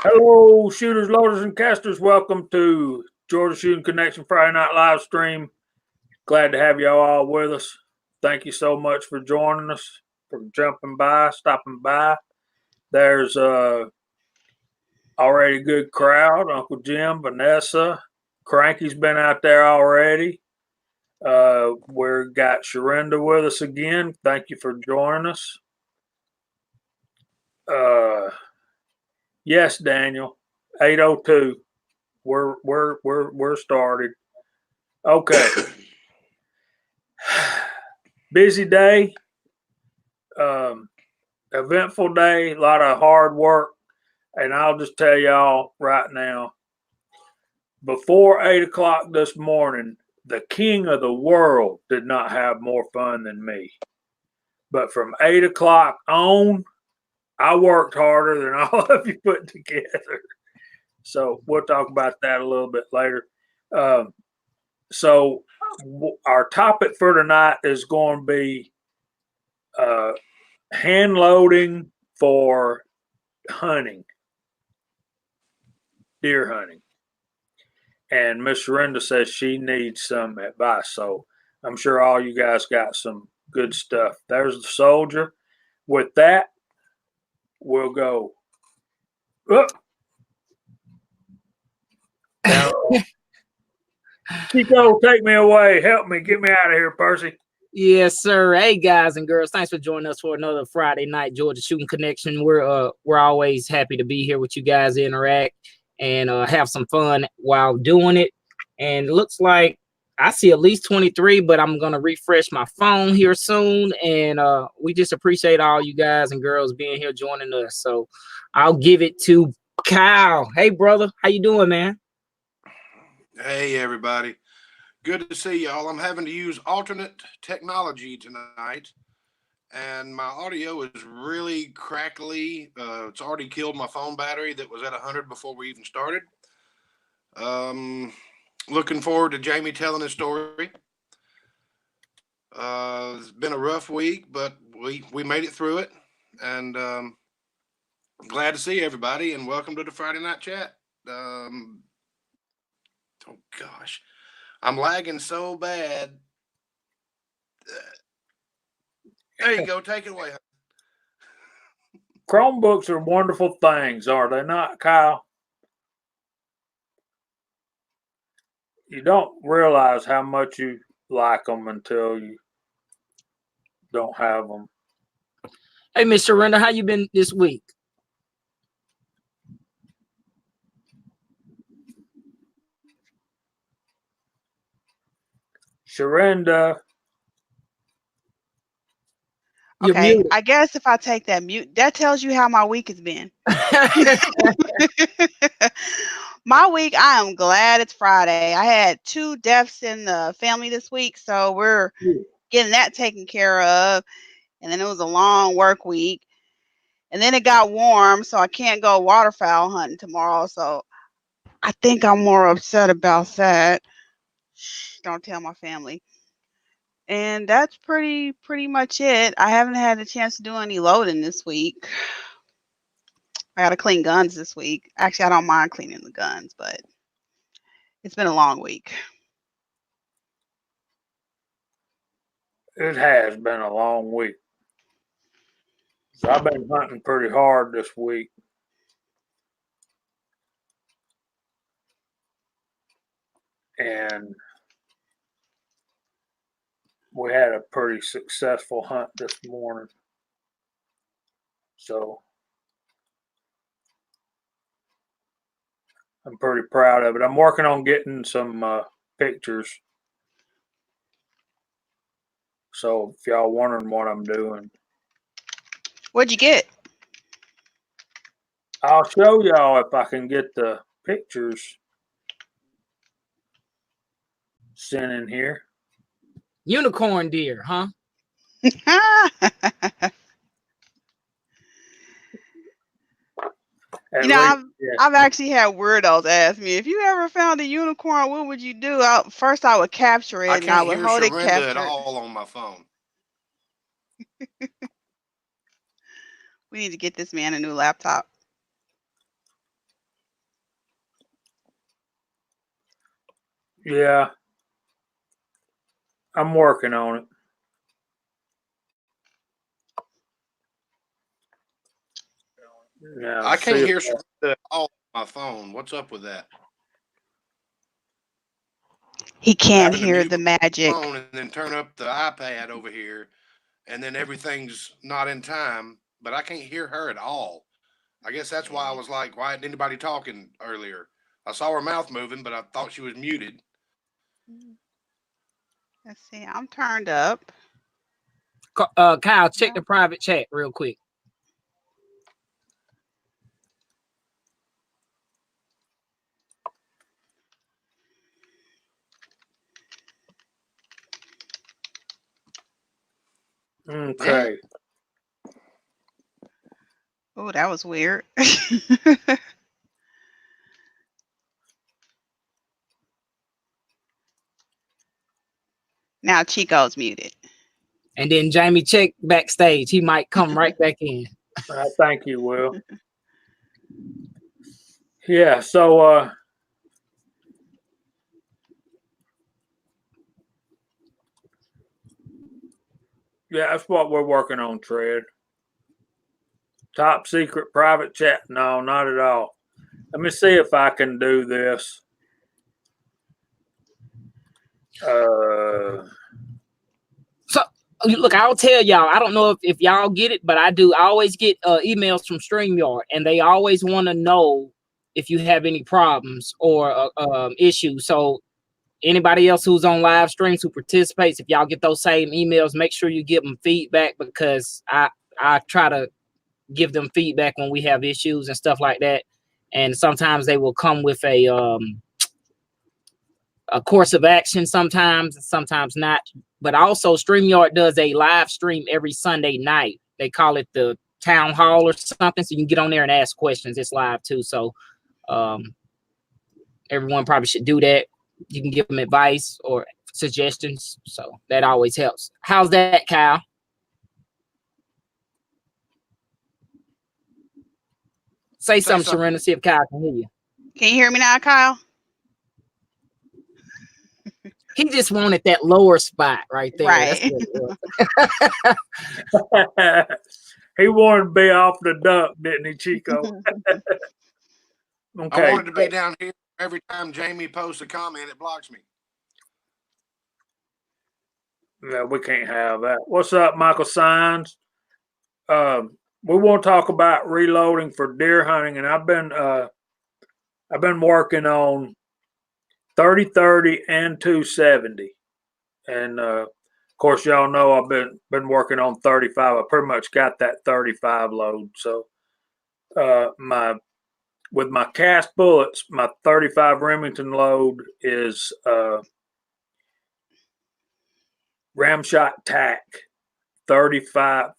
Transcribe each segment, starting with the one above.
Hello, shooters, loaders, and casters. Welcome to Georgia Shooting Connection Friday Night Live Stream. Glad to have y'all all with us. Thank you so much for joining us, for jumping by, stopping by. There's already a good crowd. Uncle Jim, Vanessa, Cranky's been out there already. We've got Sharinda with us again. Thank you for joining us. Yes, Daniel. 8:02. We're started. Okay. Busy day. Eventful day. A lot of hard work. And I'll just tell y'all right now, before 8 o'clock this morning, the king of the world did not have more fun than me. But from 8 o'clock on, I worked harder than all of you put together. So we'll talk about that a little bit later. So our topic for tonight is going to be hand loading for hunting, deer hunting. And Miss Sharinda says she needs some advice. So I'm sure all you guys got some good stuff. There's the soldier. With that, we'll go. Now, Chico, take me away. Help me. Get me out of here, Percy. Yes, sir. Hey, guys and girls, thanks for joining us for another Friday night Georgia Shooting Connection. We're always happy to be here with you guys, interact and have some fun while doing it. And it looks like I see at least 23, but I'm gonna refresh my phone here soon. And we just appreciate all you guys and girls being here joining us. So I'll give it to Kyle. Hey, brother, how you doing, man? Hey, everybody. Good to see y'all. I'm having to use alternate technology tonight, and my audio is really crackly. It's already killed my phone battery that was at 100 before we even started. Looking forward to Jamie telling his story. It's been a rough week, but we made it through it, and glad to see everybody, and welcome to the Friday Night Chat. Oh, gosh. I'm lagging so bad. There you go. Take it away. Chromebooks are wonderful things, are they not, Kyle? You don't realize how much you like them until you don't have them. Hey, Miss Sharinda, how you been this week? Sharinda. Okay, I guess if I take that mute, that tells you how my week has been. My week, I am glad it's Friday. I had 2 deaths in the family this week, so we're getting that taken care of. And then it was a long work week. And then it got warm, so I can't go waterfowl hunting tomorrow. So I think I'm more upset about that. Shh, don't tell my family. And that's pretty much it. I haven't had a chance to do any loading this week. I got to clean guns this week. Actually, I don't mind cleaning the guns, but it's been a long week. It has been a long week. So I've been hunting pretty hard this week. And we had a pretty successful hunt this morning. So I'm pretty proud of it. I'm working on getting some pictures. So if y'all wondering what I'm doing. What'd you get? I'll show y'all if I can get the pictures sent in here. Unicorn deer, huh? I've actually had weirdos ask me, if you ever found a unicorn, what would you do? First, I would capture it, and I would hold it captured. At all on my phone. We need to get this man a new laptop. Yeah, I'm working on it. Now, I can't see hear if Sharonda at all on my phone. What's up with that? He I'm can't having to hear mute the my magic. phone and then turn up the iPad over here, and then everything's not in time, but I can't hear her at all. I guess that's why I was like, why isn't anybody talking earlier? I saw her mouth moving, but I thought she was muted. Let's see. I'm turned up. Kyle, check the private chat real quick. okay. Oh, that was weird. Now Chico's muted. And then Jamie check backstage. He might come right back in. I thank you, Will. Yeah, so yeah, that's what we're working on, Tread. Top secret private chat? No, not at all. Let me see if I can do this. So look, I'll tell y'all. I don't know if y'all get it, but I do. I always get emails from StreamYard, and they always want to know if you have any problems or issues. So anybody else who's on live streams who participates, if y'all get those same emails, make sure you give them feedback, because I try to give them feedback when we have issues and stuff like that. And sometimes they will come with a course of action, sometimes not. But also StreamYard does a live stream every Sunday night. They call it the town hall or something. So you can get on there and ask questions. It's live too. So everyone probably should do that. You can give them advice or suggestions. So that always helps. How's that, Kyle? Say something, Sharina, see if Kyle can hear you. Can you hear me now, Kyle? He just wanted that lower spot right there. Right. He wanted to be off the duck, didn't he, Chico? Okay. I wanted to be down here. Every time Jamie posts a comment, it blocks me. No, we can't have that. What's up, Michael Sines? We want to talk about reloading for deer hunting, and I've been working on 30-30 and 270, and of course, y'all know I've been working on 35. I pretty much got that 35 load. So with my cast bullets, my 35 Remington load is Ramshot Tac 35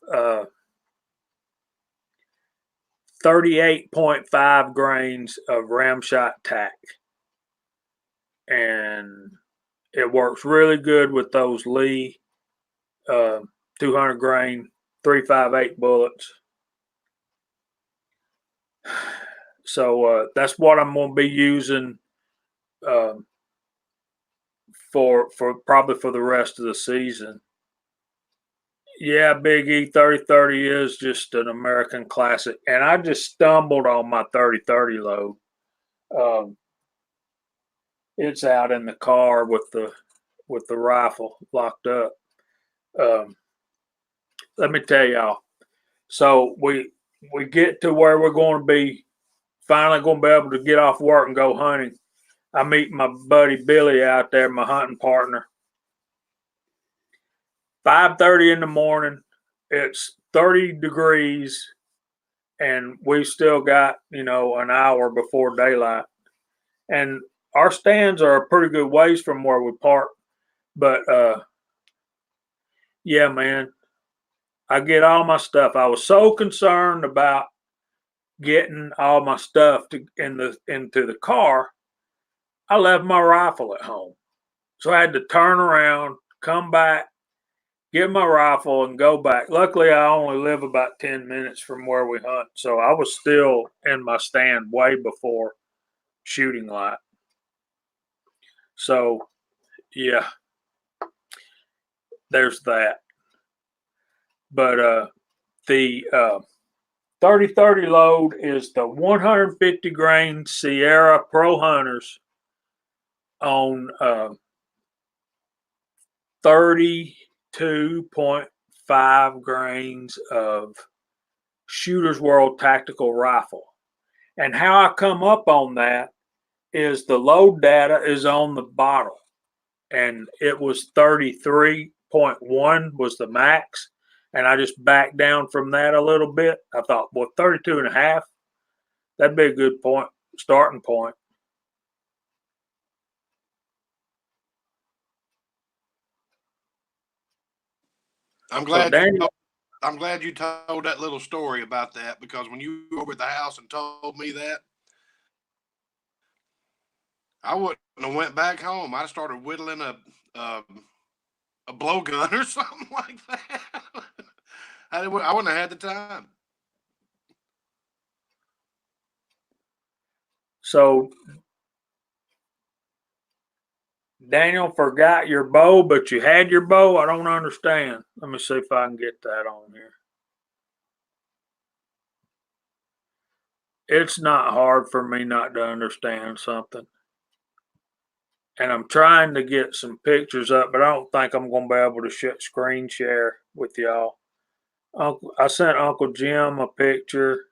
38.5 grains of Ramshot Tac, and it works really good with those Lee 200 grain 358 bullets. So that's what I'm going to be using for probably for the rest of the season. Yeah, Big E 30-30 is just an American classic, and I just stumbled on my 30-30 load. It's out in the car with the rifle locked up. Let me tell y'all. So we get to where we're going to be finally going to be able to get off work and go hunting. I meet my buddy Billy out there, my hunting partner. 5:30 in the morning. It's 30 degrees, and we still got an hour before daylight. And our stands are a pretty good ways from where we park. But yeah, man, I get all my stuff. I was so concerned about getting all my stuff into the car. I left my rifle at home. So I had to turn around, come back, get my rifle, and go back. Luckily, I only live about 10 minutes from where we hunt. So I was still in my stand way before shooting light. So, yeah, there's that. But the 30-30 load is the 150 grain Sierra Pro Hunters on 32.5 grains of Shooter's World Tactical Rifle. And how I come up on that is the load data is on the bottle. And it was 33.1 was the max. And I just backed down from that a little bit. I thought, well, 32 and a half, that'd be a good starting point. I'm glad. So Daniel, I'm glad you told that little story about that, because when you were over at the house and told me that, I wouldn't have went back home. I started whittling a blowgun or something like that. I wouldn't have had the time. So Daniel forgot your bow, but you had your bow. I don't understand. Let me see if I can get that on here. It's not hard for me not to understand something. And I'm trying to get some pictures up, but I don't think I'm going to be able to screen share with y'all. I sent Uncle Jim a picture.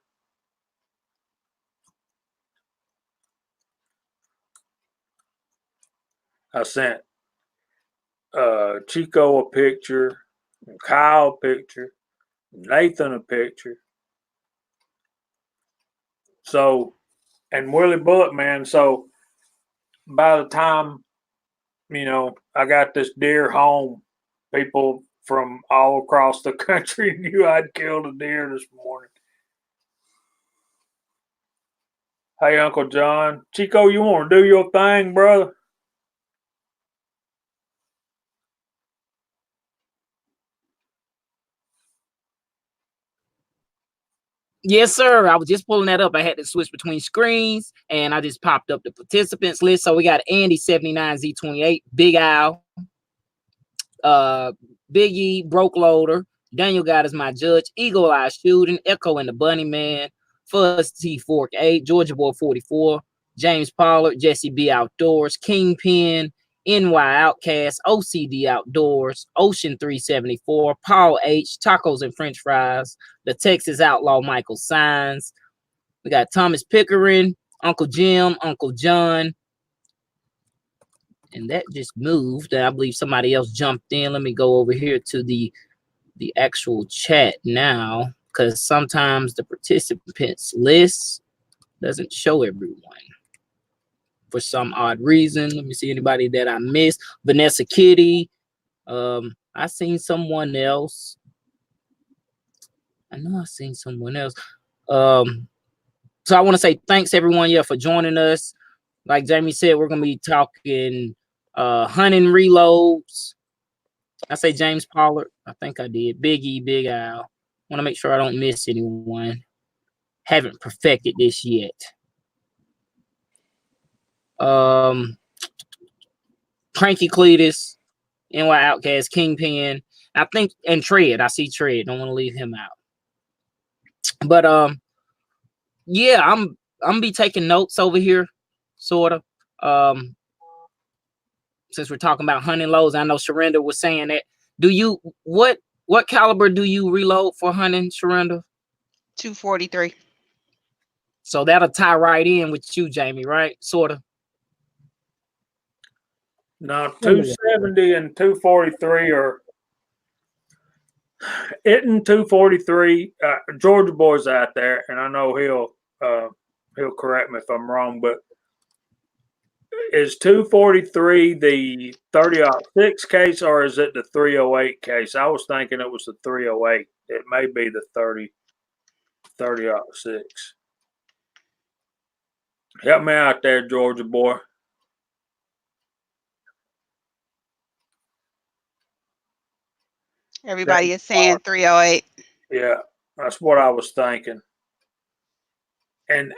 I sent Chico a picture, and Kyle a picture, Nathan a picture. So, and Willie Bullet Man. So, by the time, I got this deer home, people from all across the country knew I'd killed a deer this morning. Hey, Uncle John. Chico, you want to do your thing, brother? Yes, sir. I was just pulling that up. I had to switch between screens, and I just popped up the participants list. So we got Andy 79Z28, Big Al, Biggie, Broke Loader, Daniel God is my judge, Eagle Eye Shooting, Echo and the Bunny Man, Fuzz T Fork 8, Georgia Boy 44, James Pollard, Jesse B Outdoors, Kingpin, NY Outcast, OCD Outdoors, Ocean 374, Paul H, Tacos and French Fries, the Texas Outlaw Michael Signs. We got Thomas Pickering, Uncle Jim, Uncle John. And that just moved. I believe somebody else jumped in. Let me go over here to the actual chat now, because sometimes the participants list doesn't show everyone for some odd reason. Let me see anybody that I missed. Vanessa Kitty. I seen someone else. I know I seen someone else. So I want to say thanks everyone, for joining us. Like Jamie said, we're gonna be talking hunting reloads. I say James Pollard. I think I did. Biggie, Big Al. Want to make sure I don't miss anyone. Haven't perfected this yet. Cranky Cletus, NY Outcast, Kingpin. I think, and Tread. I see Tread. Don't want to leave him out. But yeah, I'm be taking notes over here, sort of. Since we're talking about hunting loads, I know Sharenda was saying that. Do you what caliber do you reload for hunting, Sharenda? 243. So that'll tie right in with you, Jamie, right? Sort of. Now, 270 and 243 are hitting 243. Georgia Boy's out there, and I know he'll correct me if I'm wrong, but is 243 the 30-06 case, or is it the 308 case? I was thinking it was the 308. It may be the 30-06. Help me out there, Georgia Boy. Everybody is saying 308. Yeah, that's what I was thinking. And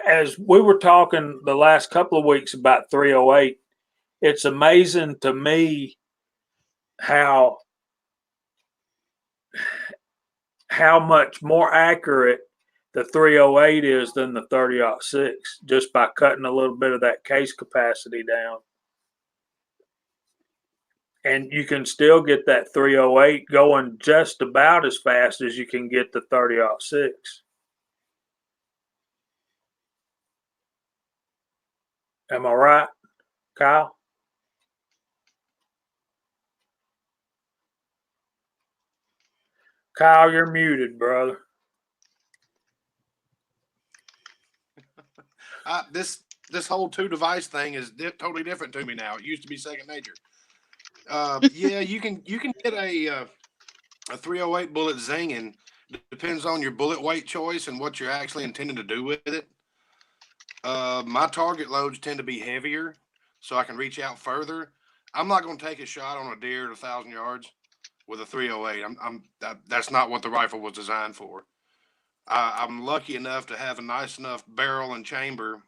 as we were talking the last couple of weeks about 308, it's amazing to me how much more accurate the 308 is than the 30-06 just by cutting a little bit of that case capacity down. And you can still get that 308 going just about as fast as you can get the 30-06. Am I right, Kyle? Kyle, you're muted, brother. This whole 2-device thing is totally different to me now. It used to be second nature. Yeah, you can get a 308 bullet zinging. Depends on your bullet weight choice and what you're actually intending to do with it. My target loads tend to be heavier, so I can reach out further. I'm not going to take a shot on a deer at 1,000 yards with a 308. That's not what the rifle was designed for. I'm lucky enough to have a nice enough barrel and chamber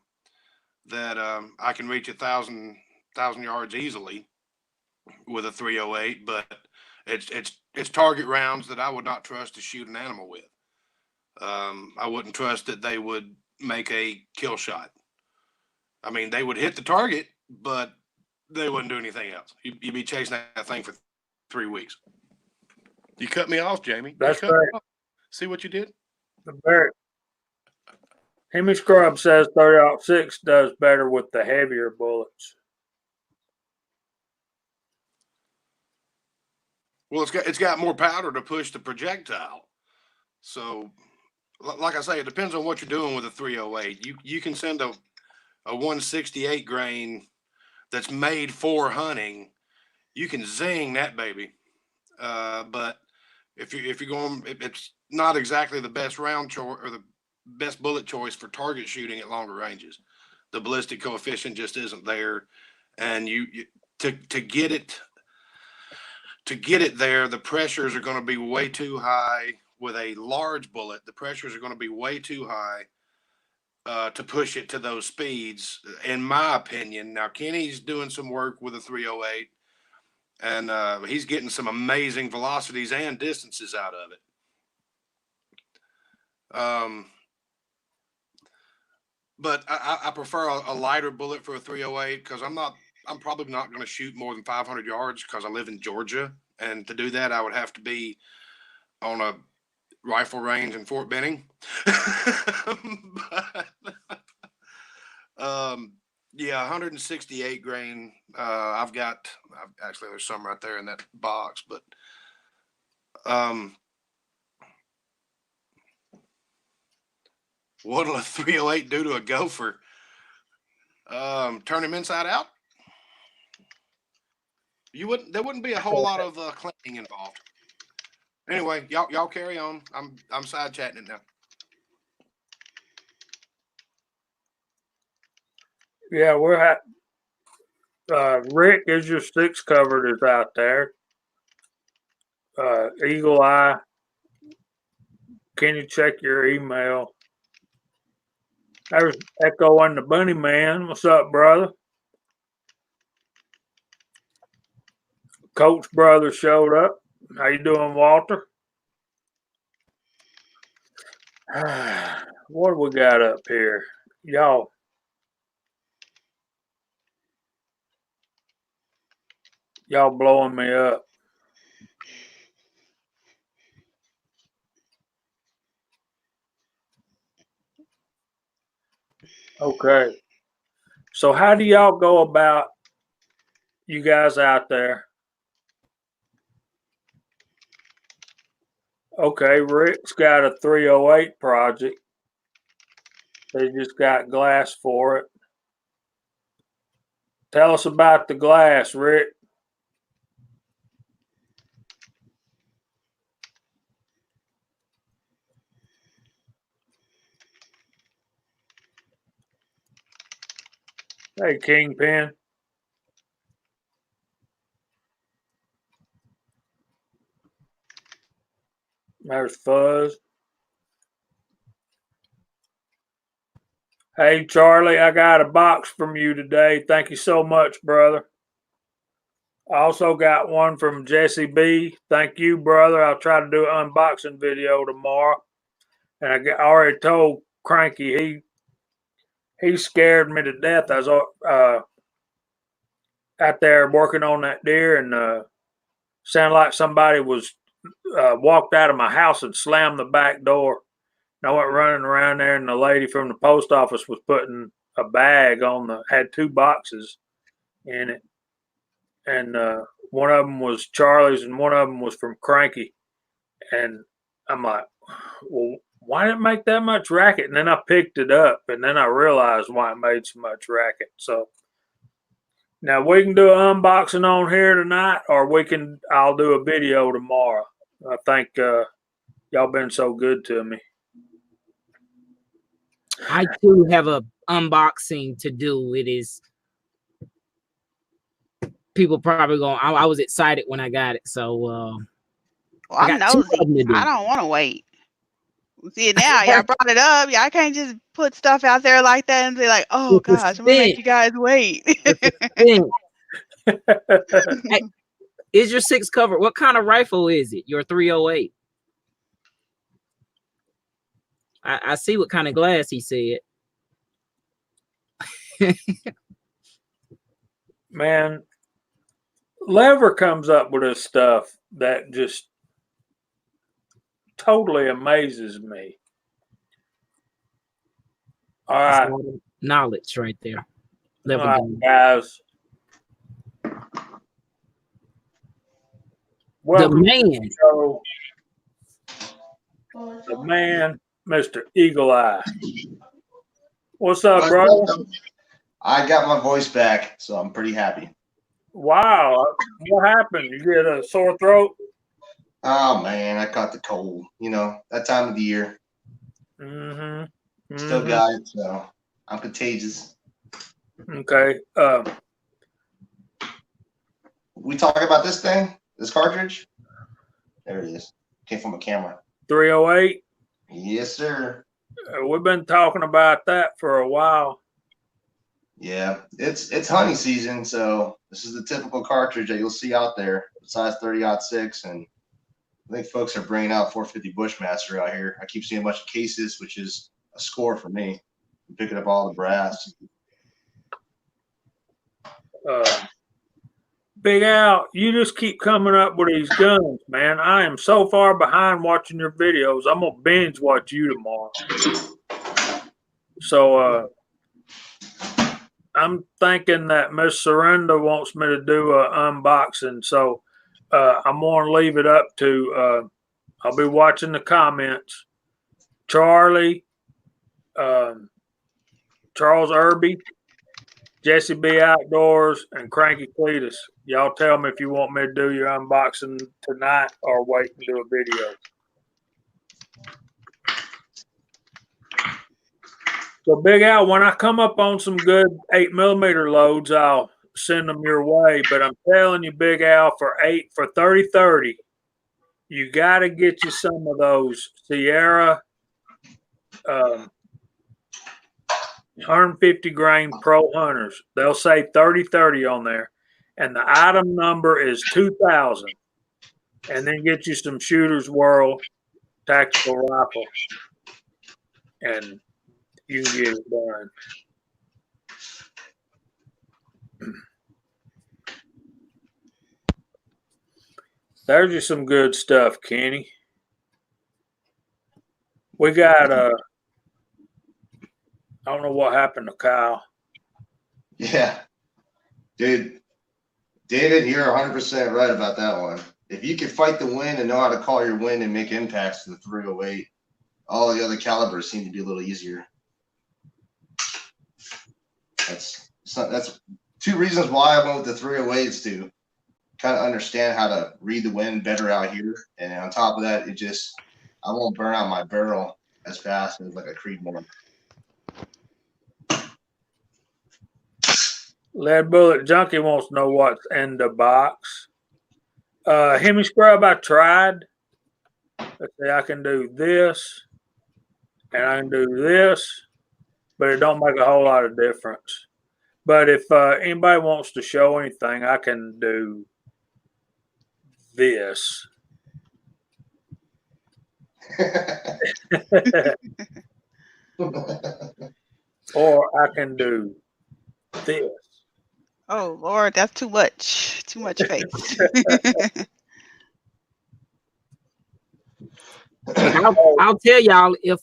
that I can reach 1,000 yards easily with a 308, but it's target rounds that I would not trust to shoot an animal with. I wouldn't trust that they would make a kill shot. I mean, they would hit the target, but they wouldn't do anything else. You'd be chasing that thing for 3 weeks. You cut me off, Jamie. That's right. See what you did? Hemi Scrub says 30-06 does better with the heavier bullets. Well, it's got more powder to push the projectile. So, like I say, it depends on what you're doing with a 308. You can send a 168 grain that's made for hunting. You can zing that baby, but if you're going, it's not exactly the best round choice or the best bullet choice for target shooting at longer ranges. The ballistic coefficient just isn't there, and to get it there, the pressures are going to be way too high. With a large bullet, the pressures are going to be way too high to push it to those speeds, in my opinion. Now, Kenny's doing some work with a 308, and he's getting some amazing velocities and distances out of it. But I prefer a lighter bullet for a 308 because I'm probably not going to shoot more than 500 yards because I live in Georgia, and to do that, I would have to be on a rifle range in Fort Benning. Yeah, 168 grain. Actually, there's some right there in that box, but what'll a 308 do to a gopher? Turn him inside out? There wouldn't be a whole lot of cleaning involved. Anyway, y'all carry on. I'm side chatting it now. Yeah, we're at Rick. Is your six covered? Is out there? Eagle Eye. Can you check your email? There's Echo and the Bunny Man. What's up, brother? Coach brother showed up. How you doing, Walter? What do we got up here? Y'all blowing me up. Okay. So how do y'all go about, you guys out there? Okay, Rick's got a 308 project. They just got glass for it. Tell us about the glass, Rick. Hey, Kingpin. There's Fuzz. Hey, Charlie, I got a box from you today. Thank you so much, brother. I also got one from Jesse B. Thank you, brother. I'll try to do an unboxing video tomorrow. And I already told Cranky he scared me to death. I was out there working on that deer, and sounded like somebody was walked out of my house and slammed the back door. And I went running around there, and the lady from the post office was putting a bag had 2 boxes in it. And one of them was Charlie's and one of them was from Cranky. And I'm like, well, why did it make that much racket? And then I picked it up, and then I realized why it made so much racket. So now we can do an unboxing on here tonight, or I'll do a video tomorrow. I think y'all been so good to me. I too have a unboxing to do. It is people probably going. I was excited when I got it, so well, I'm nosy. I don't want to wait. See, now y'all brought it up. Y'all can't just put stuff out there like that and be like, "Oh gosh, I'm gonna make you guys wait." Hey, is your 6 covered? What kind of rifle is it? Your 308. I see what kind of glass he said. Man, Lever comes up with this stuff that just totally amazes me. All right. Knowledge right there. All right, guys. Welcome the man, Mr. Eagle Eye. What's up, bro? I got my voice back, so I'm pretty happy. Wow. What happened? You get a sore throat? Oh, man, I caught the cold. You know, that time of the year. Still got it, so I'm contagious. Okay. We talking about this thing? This cartridge? There it is. Came from a camera. 308? Yes, sir. We've been talking about that for a while. Yeah, it's hunting season, so this is the typical cartridge that you'll see out there, size 30-06, and I think folks are bringing out 450 Bushmaster out here. I keep seeing a bunch of cases, which is a score for me. I'm picking up all the brass. Big Al, you just keep coming up with these guns, man. I am so far behind watching your videos. I'm gonna binge watch you tomorrow. So I'm thinking that Miss Surrender wants me to do an unboxing. So I'm gonna leave it up to I'll be watching the comments. Charlie, Charles Irby, Jesse B Outdoors, and Cranky Cletus. Y'all tell me if you want me to do your unboxing tonight or wait and do a video. So Big Al, when I come up on some good 8mm loads, I'll send them your way. But I'm telling you, Big Al, for 30-30, you got to get you some of those Sierra 150 grain Pro Hunters. They'll say 30-30 on there. And the item number is 2000. And then get you some Shooter's World tactical rifle. And you can get it done. There's just some good stuff, Kenny. We got I don't know what happened to Kyle. Yeah. Dude, David, you're 100% right about that one. If you can fight the wind and know how to call your wind and make impacts to the 308, all the other calibers seem to be a little easier. That's 2 reasons why I went with the 308s, to kind of understand how to read the wind better out here. And on top of that, I won't burn out my barrel as fast as like a Creedmoor. Lead Bullet Junkie wants to know what's in the box. Hemi Scrub, I tried. Let's see, I can do this and I can do this, but it don't make a whole lot of difference. But if anybody wants to show anything, I can do this. Or I can do this. Oh Lord, that's too much. Too much face. I'll tell y'all if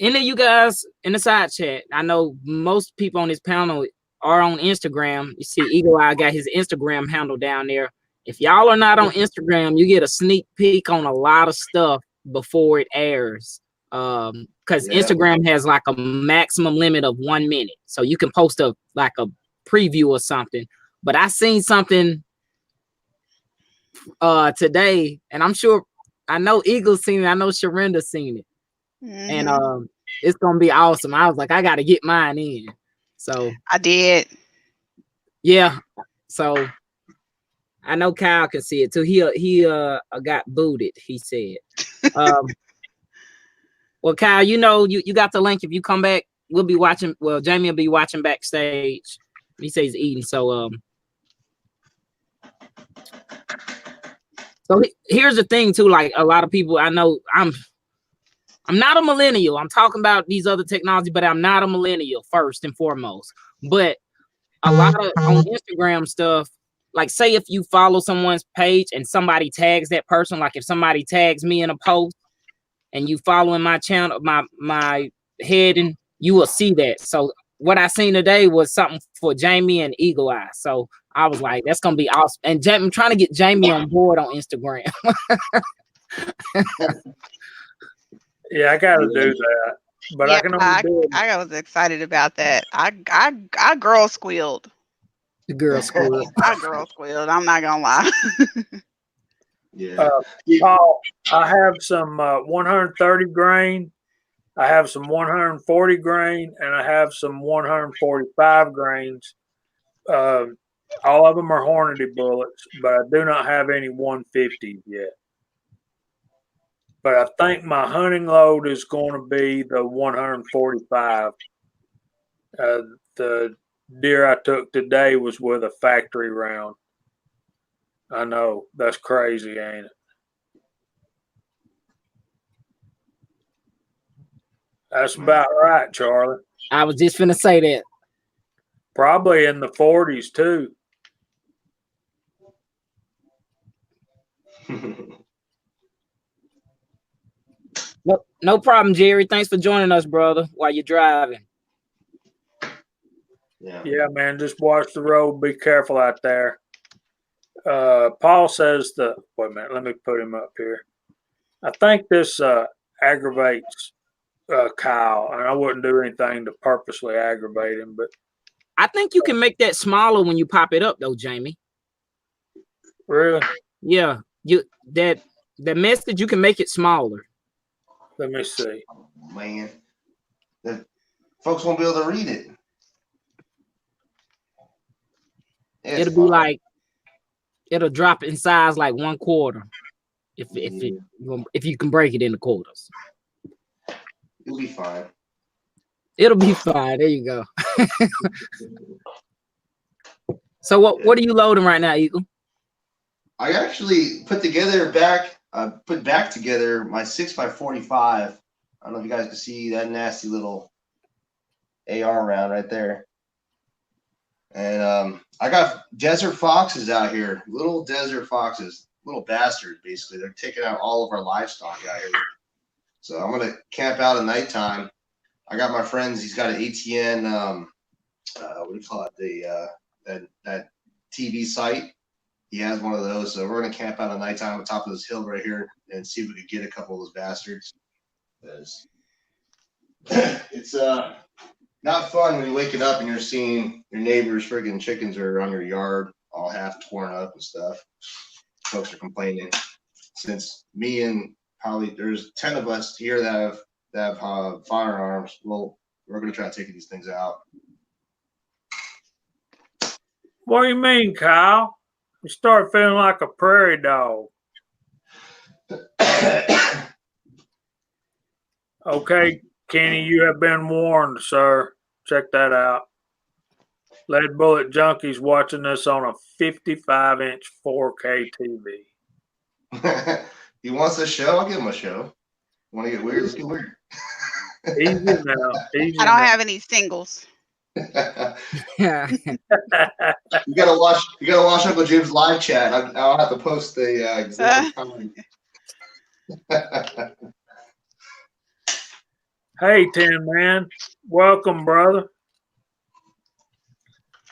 any of you guys in the side chat, I know most people on this panel are on Instagram. You see, Eagle Eye got his Instagram handle down there. If y'all are not on Instagram, you get a sneak peek on a lot of stuff before it airs. Because Instagram has like a maximum limit of 1 minute, so you can post a preview or something. But I seen something today, and I'm sure I know Eagle's seen it. I know Sharinda's seen it. Mm-hmm. And it's gonna be awesome. I was like, I gotta get mine in. So I did. Yeah. So I know Kyle can see it too. He got booted, he said. Well, Kyle, you got the link. If you come back, we'll be watching. Well, Jamie will be watching backstage. He says he's eating. So here's the thing too. Like a lot of people, I know I'm not a millennial. I'm talking about these other technology, but I'm not a millennial first and foremost. But a lot of on Instagram stuff, like say if you follow someone's page and somebody tags that person, like if somebody tags me in a post and you following my channel, my head, and you will see that. So what I seen today was something for Jamie and Eagle Eye. So I was like, that's gonna be awesome. And I'm trying to get Jamie on board on Instagram. Yeah, I gotta do that. But yeah, I can only do it. I was excited about that. I girl squealed. The girl squealed. I girl squealed. I'm not gonna lie. Yeah. Paul, I have some 130 grain. I have some 140 grain, and I have some 145 grains. All of them are Hornady bullets, but I do not have any 150s yet. But I think my hunting load is going to be the 145. The deer I took today was with a factory round. I know, that's crazy, ain't it? That's about right, Charlie. I was just finna say that. Probably in the 40s too. No problem, Jerry. Thanks for joining us, brother, while you're driving. Yeah, man. Just watch the road. Be careful out there. Paul says wait a minute. Let me put him up here. I think this aggravates Kyle, and I wouldn't do anything to purposely aggravate him, but I think you can make that smaller when you pop it up, though, Jamie. Really? Yeah. The message, you can make it smaller. Let me see. Oh, man, the folks won't be able to read it. It'll be like it'll drop in size like 1/4 if you can break it into quarters. It'll be fine. It'll be fine. There you go. So what are you loading right now, Eagle? I actually put back together my 6x45. I don't know if you guys can see that nasty little AR round right there. And I got desert foxes out here, little desert foxes, little bastards, basically. They're taking out all of our livestock out here. So I'm going to camp out at nighttime. I got my friends, he's got an ATN, what do you call it? That TV site. He has one of those. So we're going to camp out at nighttime on the top of this hill right here and see if we could get a couple of those bastards. Because it's not fun when you're waking up and you're seeing your neighbor's friggin' chickens are on your yard all half torn up and stuff. Folks are complaining. Since me and probably there's 10 of us here that have firearms, well, we're going to try to take these things out. What do you mean, Kyle? You start feeling like a prairie dog. Okay, Kenny, you have been warned, sir. Check that out. Lead Bullet Junkies watching this on a 55-inch 4K TV. He wants a show. I'll give him a show. Want to get weird? Let's get weird. Easy now. Easy I don't now. have any singles. You gotta watch Uncle Jim's live chat. I'll have to post the exact comment. Hey, Tin Man. Welcome, brother.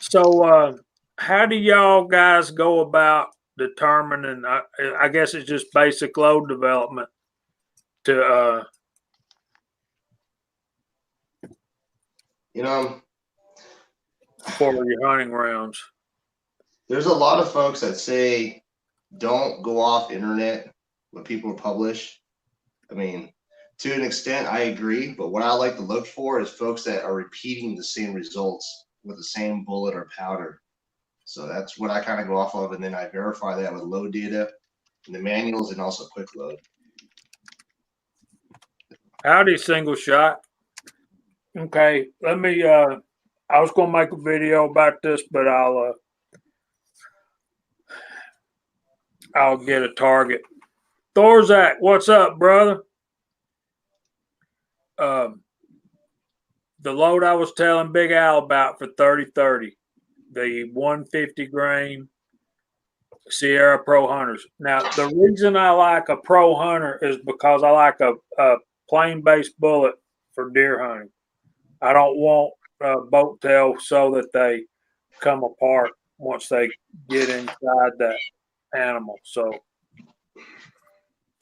So, how do y'all guys go about determining? I guess it's just basic load development to, for your hunting rounds. There's a lot of folks that say don't go off internet when people publish. I mean, to an extent, I agree. But what I like to look for is folks that are repeating the same results with the same bullet or powder. So that's what I kind of go off of, and then I verify that with load data in the manuals and also quick load. Howdy, Single Shot. Okay, let me. I was gonna make a video about this, but I'll get a target. Thorzak, what's up, brother? The load I was telling Big Al about for 30-30, the 150 grain Sierra Pro Hunters. Now, the reason I like a Pro Hunter is because I like a plain base bullet for deer hunting. I don't want boat tail so that they come apart once they get inside that animal. So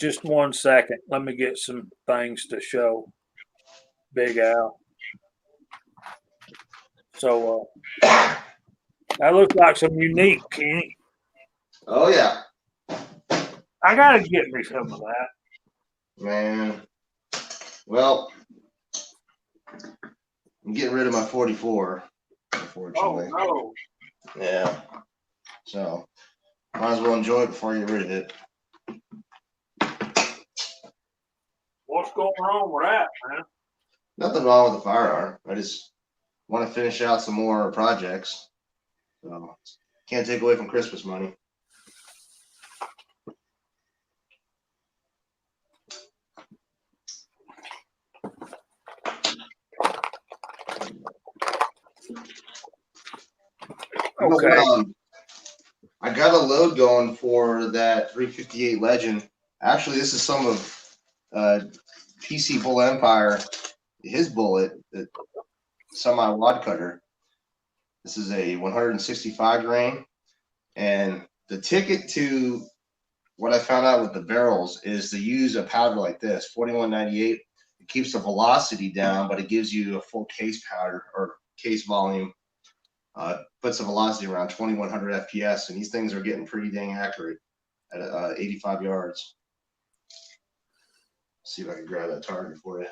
just 1 second. Let me get some things to show Big Al. So that looks like some unique, Kenny. Oh yeah, I gotta get me some of that. man. Well, I'm getting rid of my 44, unfortunately. Oh no. Yeah. So might as well enjoy it before I get rid of it. What's going on with that, man? Nothing wrong with the firearm. I just want to finish out some more projects. So can't take away from Christmas money. Okay. I got a load going for that 358 Legend. Actually, this is some of PC Bull Empire, his bullet, the semi wad cutter. This is a 165 grain, and the ticket to what I found out with the barrels is to use a powder like this, 4198. It keeps the velocity down, but it gives you a full case powder or case volume. Puts the velocity around 2100 FPS, and these things are getting pretty dang accurate at 85 yards. See if I can grab that target for you.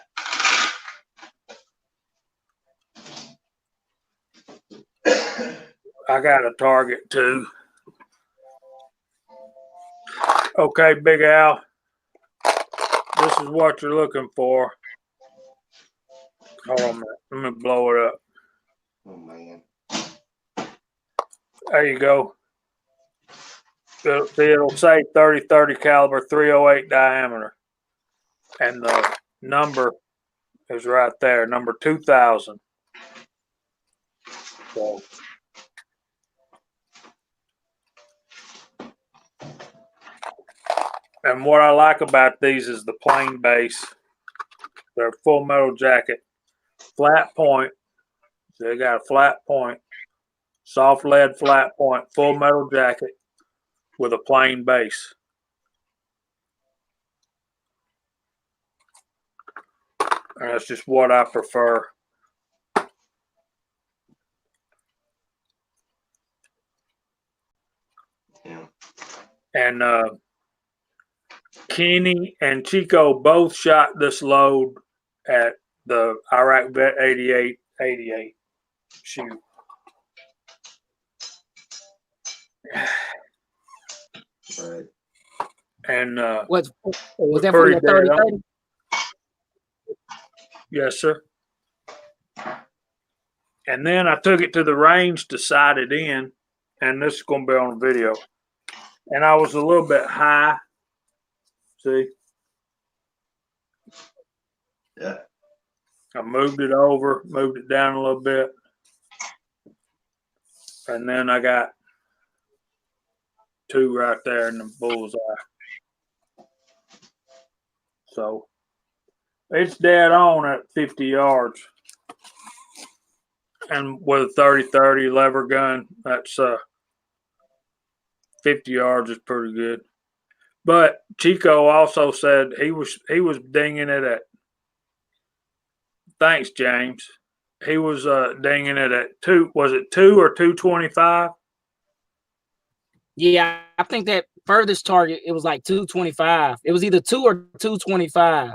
I got a target too. Okay, Big Al. This is what you're looking for. Hold on a minute. Let me blow it up. Oh man. There you go. It'll say 30-30 caliber, 308 diameter. And the number is right there, number 2000. So, and what I like about these is the plain base. They're full metal jacket, flat point. So they got a flat point, soft lead flat point, full metal jacket with a plain base. And that's just what I prefer. Yeah. And Kenny and Chico both shot this load at the Iraq Vet 88 shoot. Right. And Was that for your 30-30? Yes, sir. And then I took it to the range to sight it in, and this is going to be on video. And I was a little bit high. See? Yeah. I moved it over, moved it down a little bit. And then I got 2 right there in the bullseye. So it's dead on at 50 yards. And with a 30-30 lever gun, that's 50 yards is pretty good. But Chico also said he was dinging it at. Thanks, James. He was dinging it at 2. Was it 2 or 225? Yeah, I think that furthest target, it was like 225. It was either 2 or 225.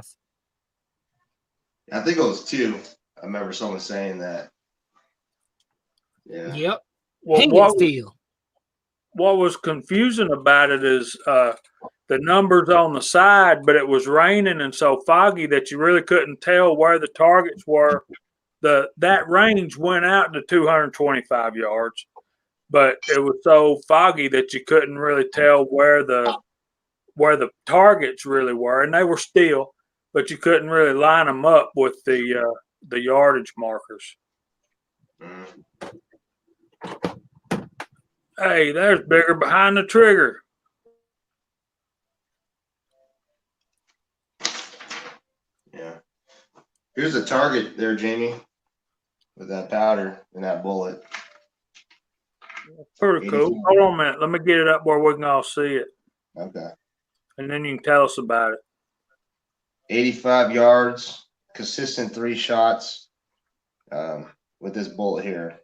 I think it was 2. I remember someone saying that. Yeah. Yep. Well, Field. what was confusing about it is the numbers on the side, but it was raining and so foggy that you really couldn't tell where the targets were. That range went out to 225 yards, but it was so foggy that you couldn't really tell where the targets really were, and they were still, but you couldn't really line them up with the yardage markers. Mm. Hey, there's bigger behind the trigger. Yeah. Here's a target there, Jamie, with that powder and that bullet. Pretty cool. Hold on a minute. Let me get it up where we can all see it. Okay. And then you can tell us about it. 85 yards, consistent 3 shots with this bullet here.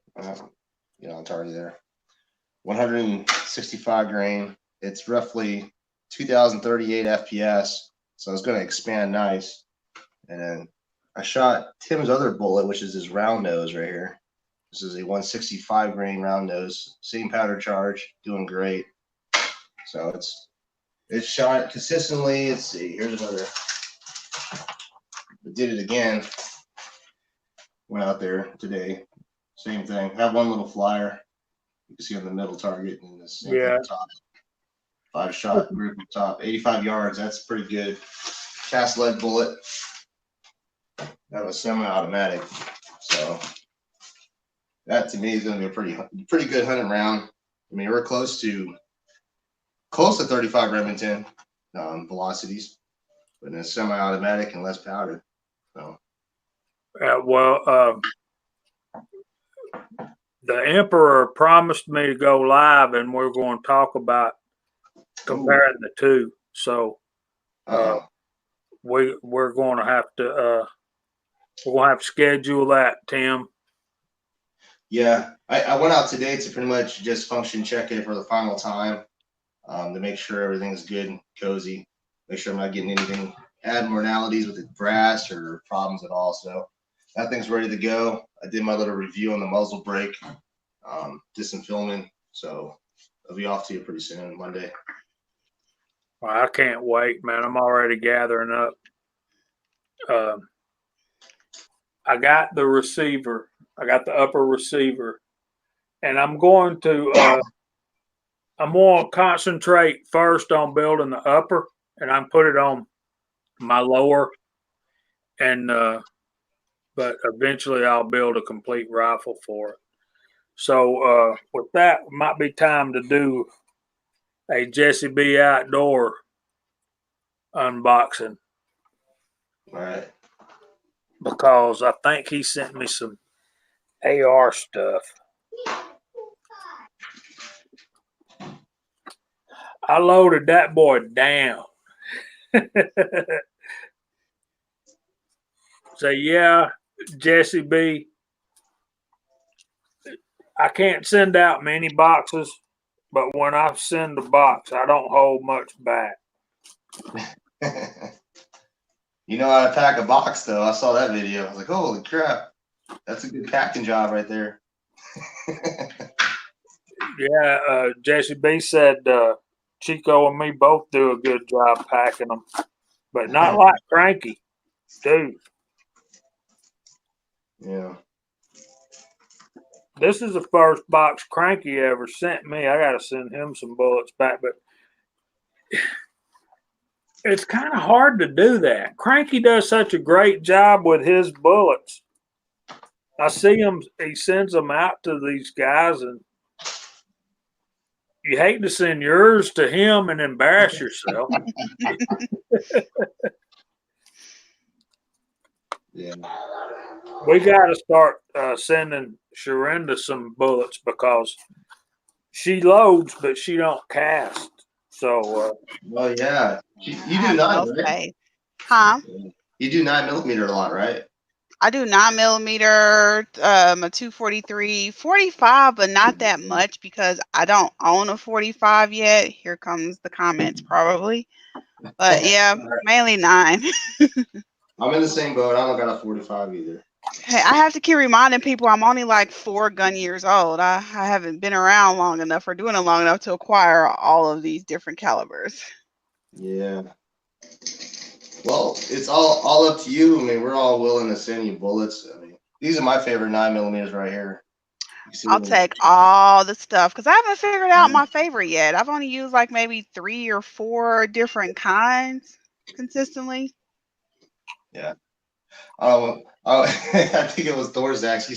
On target there. 165 grain. It's roughly 2038 FPS, so it's going to expand nice. And then I shot Tim's other bullet, which is his round nose right here. This is a 165 grain round nose, same powder charge, doing great. So it's shot consistently. Let's see, here's another. I did it again. Went out there today. Same thing. Have one little flyer. You can see on the middle target and the same thing on top. 5-shot group on top. 85 yards. That's pretty good. Cast lead bullet. That was semi-automatic. So that to me is going to be a pretty good hunting round. I mean, we're close to 35 Remington velocities, but it's semi-automatic and less powder. So. The Emperor promised me to go live, and we're going to talk about comparing the two. So we're going to have to schedule that, Tim. Yeah, I went out today to pretty much just function check it for the final time to make sure everything's good and cozy. Make sure I'm not getting anything abnormalities with the brass or problems at all. So that thing's ready to go. I did my little review on the muzzle brake, did some filming, so I'll be off to you pretty soon, Monday. Well, I can't wait, man. I'm already gathering up. I got the receiver. I got the upper receiver, and I'm going to concentrate first on building the upper, and I'm put it on my lower, and but eventually I'll build a complete rifle for it. So with that, it might be time to do a Jesse B Outdoor unboxing. All right. Because I think he sent me some AR stuff. I loaded that boy down. So yeah, Jesse B, I can't send out many boxes, but when I send a box, I don't hold much back. You know how to pack a box, though. I saw that video. I was like, holy crap. That's a good packing job right there. Yeah, Jesse B said Chico and me both do a good job packing them, but not like Cranky, dude. Yeah. This is the first box Cranky ever sent me. I got to send him some bullets back, but it's kind of hard to do that. Cranky does such a great job with his bullets. I see him, he sends them out to these guys, and you hate to send yours to him and embarrass yourself. Yeah. We got to start sending Sharinda some bullets because she loads, but she don't cast. So, Well, yeah. You I do have 9, no right? faith. Huh? You do 9mm a lot, right? I do 9mm, a 243, 45, but not that much because I don't own a 45 yet. Here comes the comments probably. But yeah, mainly 9. I'm in the same boat. I don't got a 45 either. Hey, I have to keep reminding people I'm only like 4 gun years old. I haven't been around long enough or doing it long enough to acquire all of these different calibers. Yeah. Well, it's all up to you. I mean, we're all willing to send you bullets. I mean, these are my favorite 9mm right here. I'll take all the stuff because I haven't figured out my favorite yet. I've only used like maybe 3 or 4 different kinds consistently. Yeah. Oh, I think it was Thorzax. He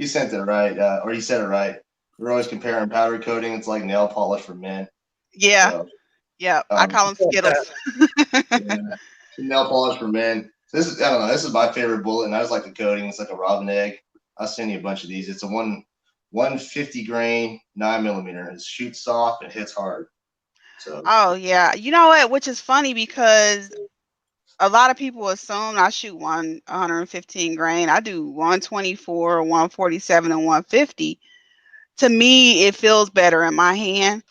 sent it right, or he said it right. We're always comparing powder coating. It's like nail polish for men. Yeah. So, Yeah. I call them Skittles. yeah, nail polish for men. This is, I don't know. This is my favorite bullet, and I just like the coating. It's like a robin egg. I'll send you a bunch of these. It's a 150 grain 9mm. It shoots soft and hits hard. So. Oh yeah. You know what? Which is funny because a lot of people assume I shoot 115 grain. I do 124, 147, and 150. To me, it feels better in my hand.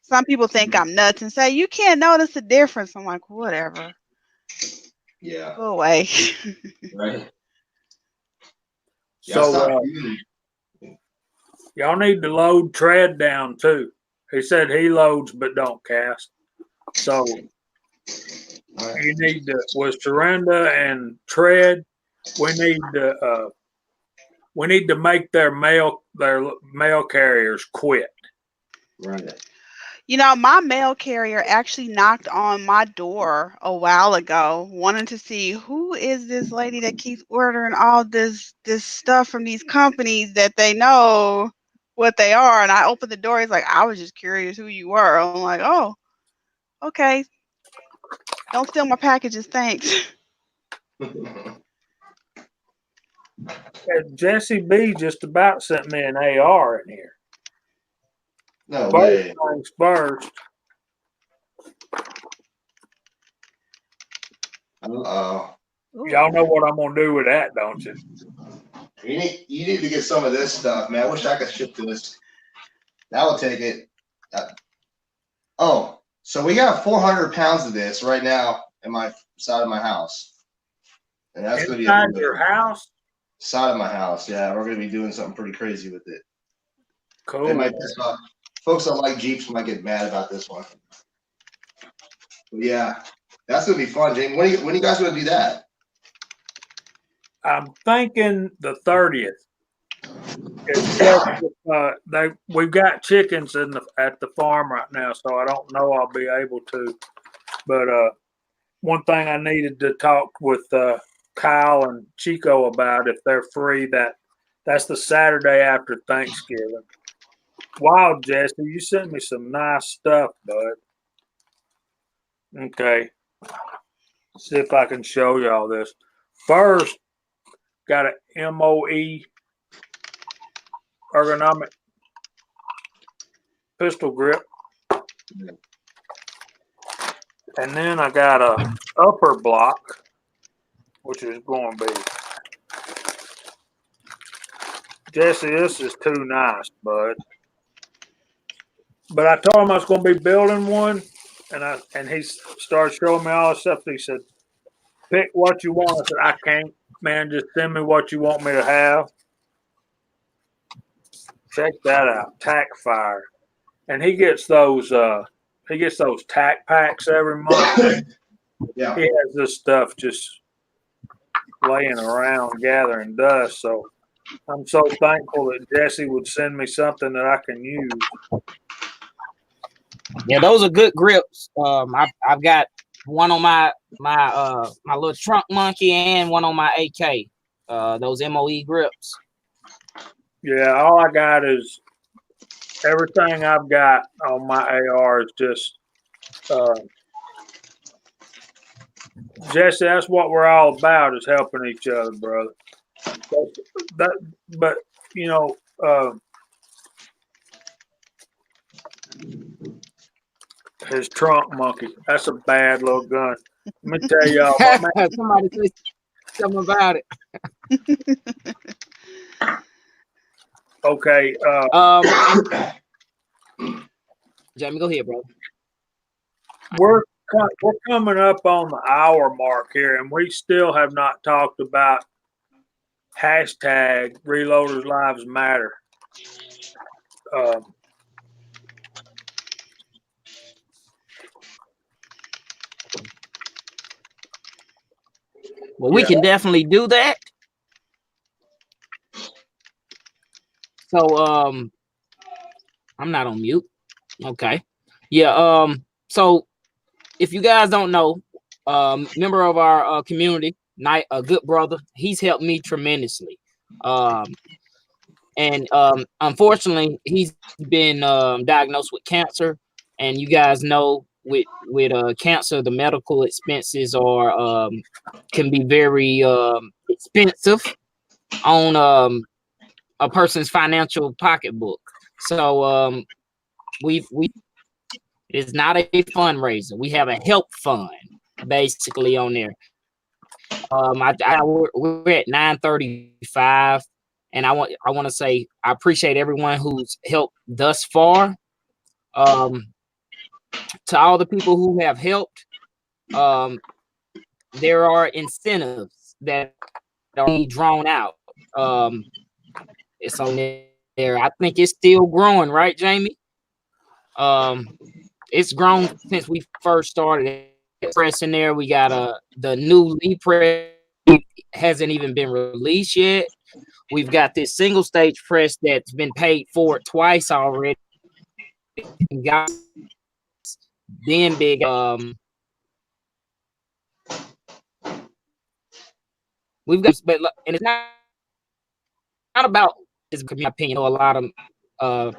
Some people think I'm nuts and say you can't notice the difference. I'm like, whatever. Yeah. Go away. Right. So y'all need to load Tread down too. He said he loads but don't cast. So you need to, with Sharinda and Tread, we need to make their mail carriers quit. Right. You know, my mail carrier actually knocked on my door a while ago, wanting to see who is this lady that keeps ordering all this stuff from these companies that they know what they are. And I opened the door. He's like, I was just curious who you were. I'm like, oh, okay. Don't steal my packages, thanks. Jesse B just about sent me an AR in here. No First way. things first. Uh-oh. Y'all know what I'm gonna do with that, don't you? You need to get some of this stuff, man. I wish I could ship this. That will take it. Oh, so we got 400 pounds of this right now in my side of my house. And that's going to be Inside your house? Side of my house, yeah. We're going to be doing something pretty crazy with it. Cool. It might piss off. Folks that like Jeeps might get mad about this one. But yeah, that's going to be fun, Jamie. When are you guys going to do that? I'm thinking the 30th. It's just, we've got chickens at the farm right now, so I don't know I'll be able to. But one thing I needed to talk with Kyle and Chico about, if they're free, that's the Saturday after Thanksgiving. Wow, Jesse, you sent me some nice stuff, bud. Okay. See if I can show y'all this. First, got an MOE ergonomic pistol grip. And then I got a upper block, which is going to be. Jesse, this is too nice, bud. But I told him I was going to be building one, and he started showing me all the stuff. He said, pick what you want. I said, I can't, man. Just send me what you want me to have. Check that out, Tac Fire. And he gets those tac packs every month. Yeah. He has this stuff just laying around gathering dust. So I'm so thankful that Jesse would send me something that I can use. Yeah, those are good grips. I've got one on my little trunk monkey and one on my AK. Those MOE grips. Yeah, all I got is everything I've got on my AR is just Jesse. That's what we're all about, is helping each other, brother. But you know, his trunk monkey. That's a bad little gun. Let me tell y'all, my man, Somebody say something about it. okay. Jamie, go ahead, bro. We're coming up on the hour mark here, and we still have not talked about hashtag Reloaders Lives Matter. Well, we can definitely do that. So, I'm not on mute. Okay. Yeah. So if you guys don't know, member of our community, a good brother, he's helped me tremendously. And unfortunately, he's been diagnosed with cancer. And you guys know with cancer, the medical expenses are can be very expensive on a person's financial pocketbook. So we it's not a fundraiser. We have a help fund basically on there. We're at 935, and I want to say I appreciate everyone who's helped thus far. To all the people who have helped, there are incentives that are drawn out. It's on there. I think it's still growing, right, Jamie? It's grown since we first started press in there. We got the new Lee press hasn't even been released yet. We've got this single stage press that's been paid for twice already. Got then big we've got, but and it's not about this opinion. A lot of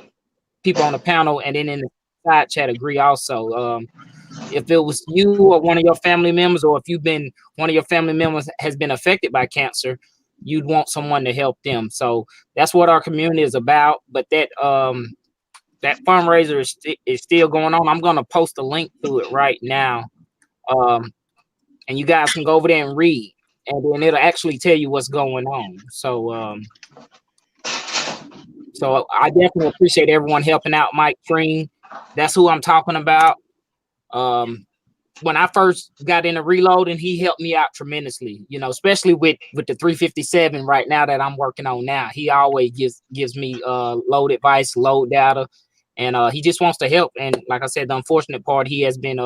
people on the panel and then in the side chat agree also. If it was you or one of your family members, or if one of your family members has been affected by cancer, you'd want someone to help them. So that's what our community is about. But that fundraiser is still going on. I'm going to post a link to it right now. And you guys can go over there and read, and then it'll actually tell you what's going on. So I definitely appreciate everyone helping out Mike Green. That's who I'm talking about. When I first got into reloading, he helped me out tremendously, especially with the 357 right now that I'm working on now. He always gives me load advice, load data, and he just wants to help. And like I said, the unfortunate part, he has been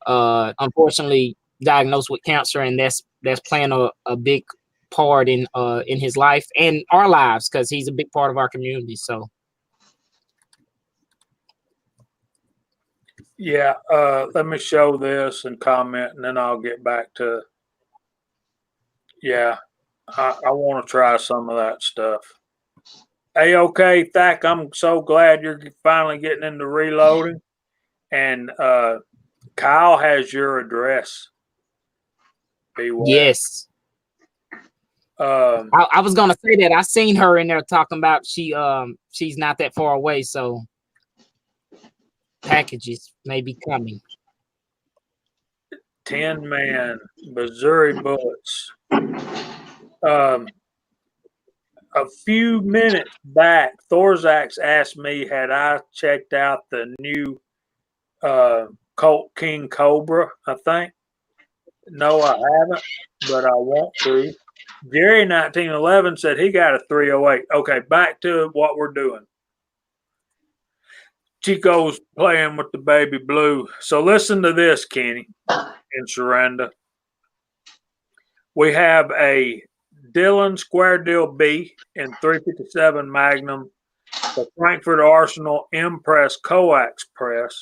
unfortunately diagnosed with cancer, and that's playing a big part in his life and our lives, because he's a big part of our community. So yeah, let me show this and comment, and then I'll get back to. Yeah, I want to try some of that stuff. Okay, Thack, I'm so glad you're finally getting into reloading, and Kyle has your address. Beware. Yes. I was gonna say that I seen her in there talking about she's not that far away, so packages may be coming. 10-man Missouri Bullets. A few minutes back, Thorzax asked me had I checked out the new Colt King Cobra, I think. No, I haven't, but I want to. Jerry 1911 said he got a 308. Okay, back to what we're doing. Chico's playing with the baby blue. So listen to this, Kenny and Sharanda. We have a Dillon Square Deal B in 357 Magnum, the Frankford Arsenal Impress Coax press,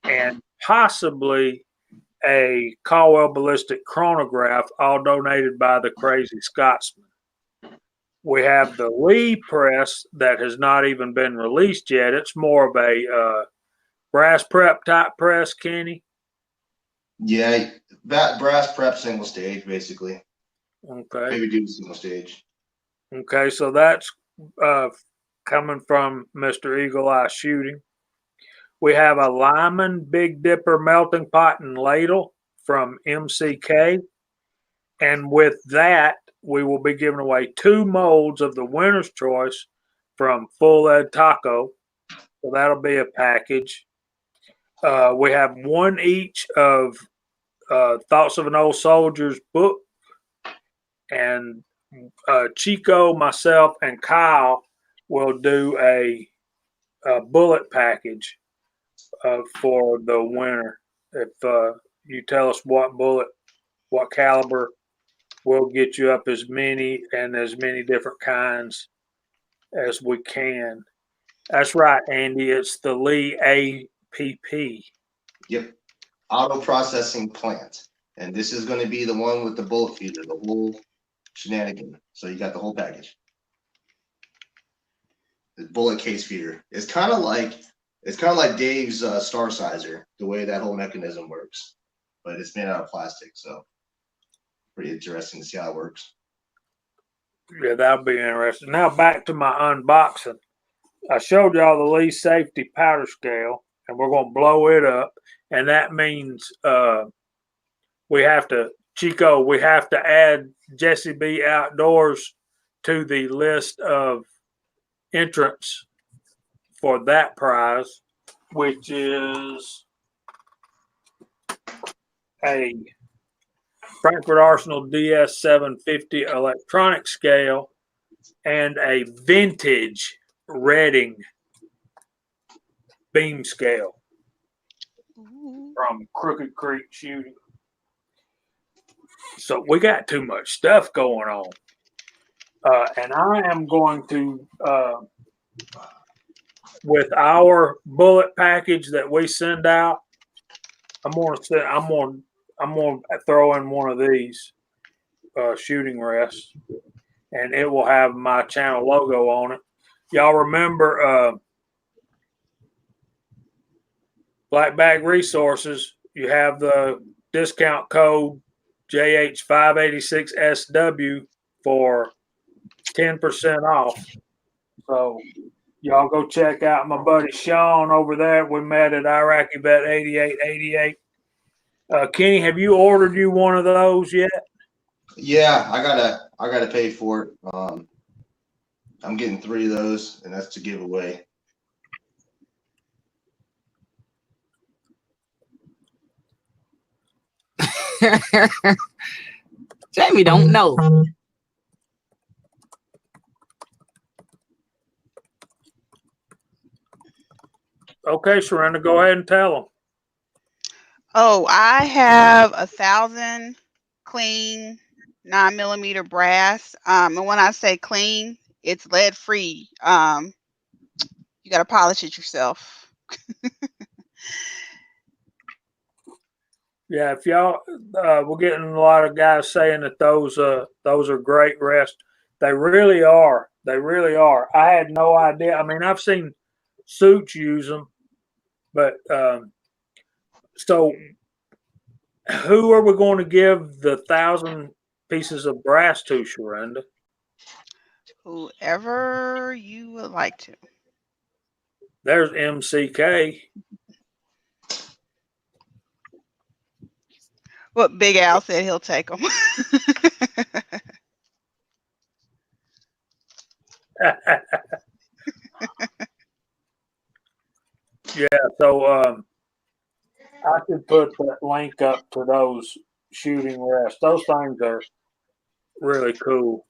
and possibly a Caldwell Ballistic chronograph, all donated by the Crazy Scotsman. We have the Lee press that has not even been released yet. It's more of a brass prep type press, Kenny. Yeah, that brass prep single stage, basically. Okay. Maybe do single stage. Okay, so that's coming from Mr. Eagle Eye Shooting. We have a Lyman Big Dipper melting pot and ladle from MCK. And with that, we will be giving away 2 molds of the winner's choice from Full Ed Taco. So that'll be a package. We have 1 each of Thoughts of an Old Soldier's book. And Chico, myself, and Kyle will do a bullet package for the winner. If you tell us what bullet, what caliber, we'll get you up as many different kinds as we can. That's right, Andy. It's the Lee APP. Yep. Auto processing plant. And this is going to be the one with the bullet feeder, the whole shenanigan. So you got the whole package. The bullet case feeder. It's kind of like Dave's Star Sizer, the way that whole mechanism works. But it's made out of plastic, so pretty interesting to see how it works. Yeah, that'll be interesting. Now back to my unboxing. I showed y'all the Lee Safety powder scale, and we're going to blow it up. And that means we have to add Jesse B Outdoors to the list of entrants for that prize, which is a Frankford Arsenal DS 750 electronic scale and a vintage Redding beam scale from Crooked Creek Shooting. So we got too much stuff going on. And I am going to, with our bullet package that we send out, I'm going to throw in one of these shooting rests, and it will have my channel logo on it. Y'all remember Black Bag Resources? You have the discount code JH586SW for 10% off. So y'all go check out my buddy Sean over there. We met at Iraqi Vet 8888. Kenny, have you ordered you one of those yet? Yeah, I gotta pay for it. I'm getting 3 of those, and that's to give away. Jamie don't know. Okay, Serena, go ahead and tell them. Oh, I have 1,000 clean 9mm brass. And when I say clean, it's lead free. You got to polish it yourself. Yeah, if y'all, we're getting a lot of guys saying that those are great rests. They really are. They really are. I had no idea. I mean, I've seen suits use them, but so who are we going to give the 1,000 pieces of brass to, Sharonda? Whoever you would like to. There's MCK. What Big Al said he'll take them. Yeah, so I could put that link up to those shooting rests. Those things are really cool.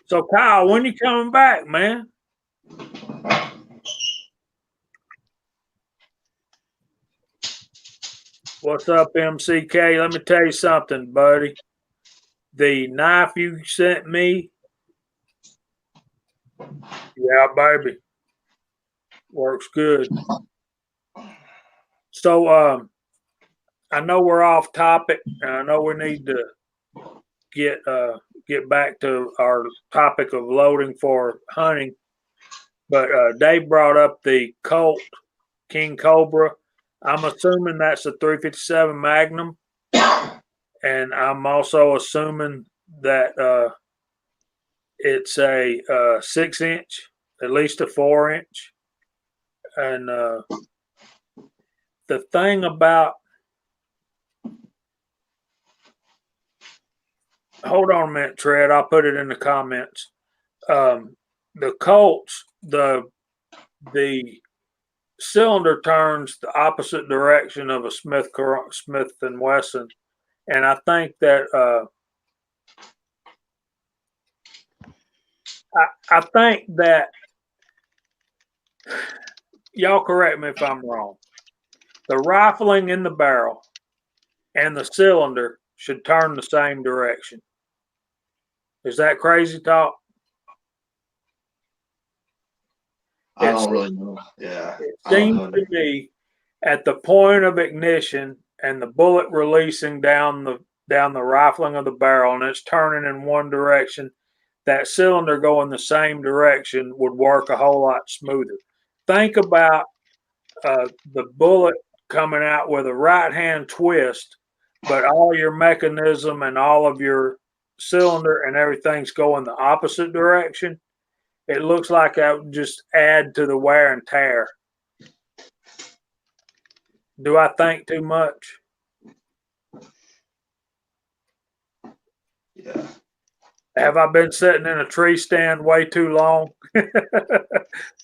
So Kyle, when you coming back, man? What's up, MCK? Let me tell you something, buddy. the knife you sent me, yeah, baby, works good. So, I know we're off topic, and I know we need to get back to our topic of loading for hunting. But Dave brought up the Colt King Cobra. I'm assuming that's a 357 Magnum, and I'm also assuming that it's a 6-inch, at least a 4-inch. And the thing about, hold on a minute, Tread. I'll put it in the comments. The Colts, the cylinder turns the opposite direction of a Smith and Wesson, and I think that I think that y'all correct me if I'm wrong. The rifling in the barrel and the cylinder should turn the same direction. Is that crazy talk? I don't really know. Yeah. It I don't seems know. to me at the point of ignition and the bullet releasing down the rifling of the barrel and it's turning in one direction, that cylinder going the same direction would work a whole lot smoother. Think about the bullet coming out with a right hand twist, but all your mechanism and all of your cylinder and everything's going the opposite direction. It looks like that would just add to the wear and tear. Do I think too much? Yeah. Have I been sitting in a tree stand way too long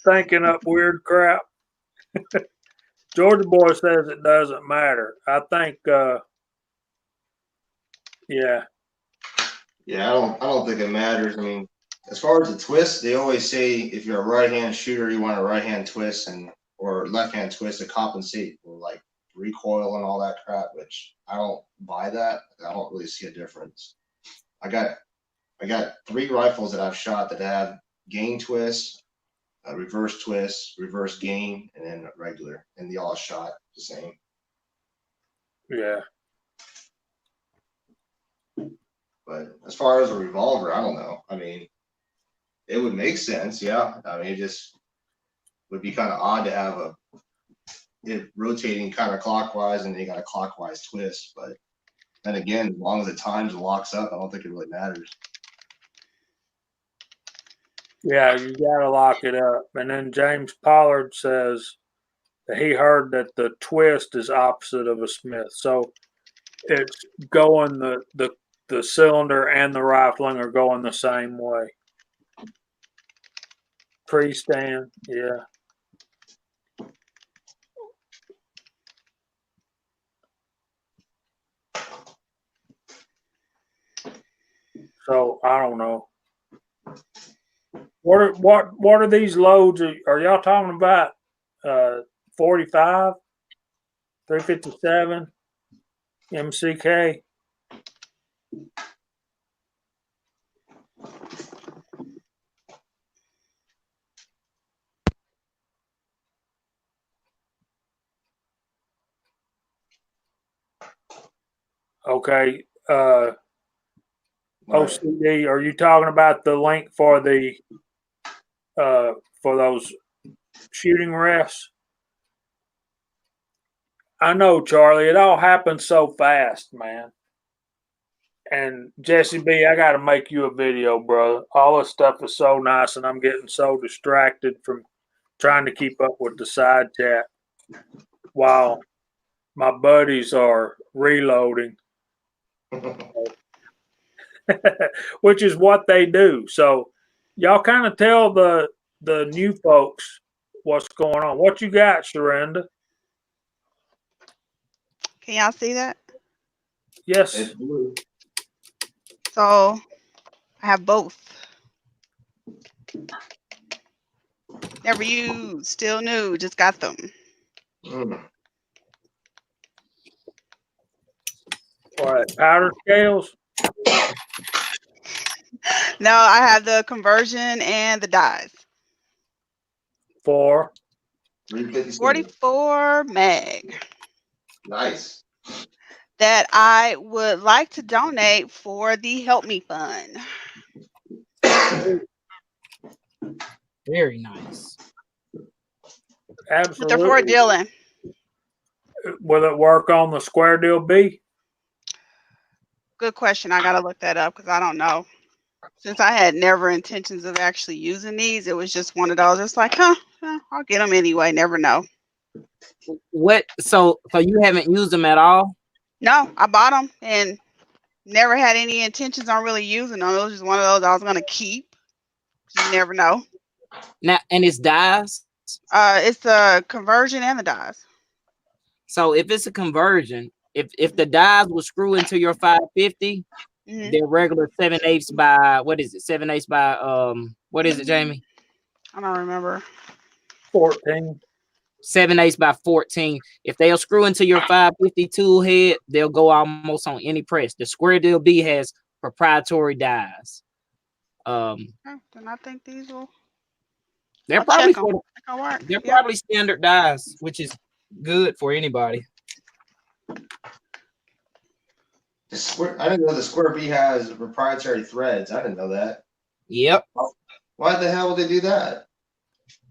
thinking up weird crap? Georgia Boy says it doesn't matter. I think, yeah. Yeah, I don't think it matters. I mean, as far as the twist, they always say if you're a right-hand shooter, you want a right-hand twist or left-hand twist to compensate for like recoil and all that crap, which I don't buy that. I don't really see a difference. I got 3 rifles that I've shot that have gain twist, reverse twist, reverse gain, and then regular, and they all shot the same. Yeah. But as far as a revolver, I don't know. I mean, it would make sense, yeah. I mean, it just would be kind of odd to have it rotating kind of clockwise and you got a clockwise twist. But then again, as long as the times locks up, I don't think it really matters. Yeah, you got to lock it up. And then James Pollard says that he heard that the twist is opposite of a Smith. So it's going the cylinder and the rifling are going the same way. Tree stand, yeah. So I don't know. What are these loads? Are y'all talking about 45, 357, MCK? Okay. OCD, are you talking about the link for the for those shooting rests? I know, Charlie. It all happened so fast, man. And Jesse B, I got to make you a video, bro. All this stuff is so nice, and I'm getting so distracted from trying to keep up with the side chat while my buddies are reloading, which is what they do. So y'all kind of tell the new folks what's going on. What you got, Sharonda? Can y'all see that? Yes. It's blue. So I have both. Never used, still new, just got them. Mm. All right, powder scales. No, I have the conversion and the dies. For 357. 44 meg Nice. that I would like to donate for the Help Me Fund. Very nice. But they're for absolutely. Dylan. Will it work on the Square Deal B? Good question. I gotta look that up because I don't know. Since I had never intentions of actually using these, it was just one of those. It's like, I'll get them anyway. Never know. What? So you haven't used them at all? No, I bought them and never had any intentions on really using them. It was just one of those I was gonna keep. You never know. Now, and it's dies. It's the conversion and the dies. So if it's a conversion, if the dies will screw into your 550, Mhm. they're regular 7/8 by what is it? 7/8 by what is it, Jamie? I don't remember. 14. 7/8 by 14. If they'll screw into your 550 tool head, they'll go almost on any press. The Square Deal B has proprietary dies. Okay, then I think these will. They're I'll probably check 'em. They'll work. they're Yep. probably standard dies, which is good for anybody. I didn't know the Square B has proprietary threads. I didn't know that. Yep. Why the hell would they do that?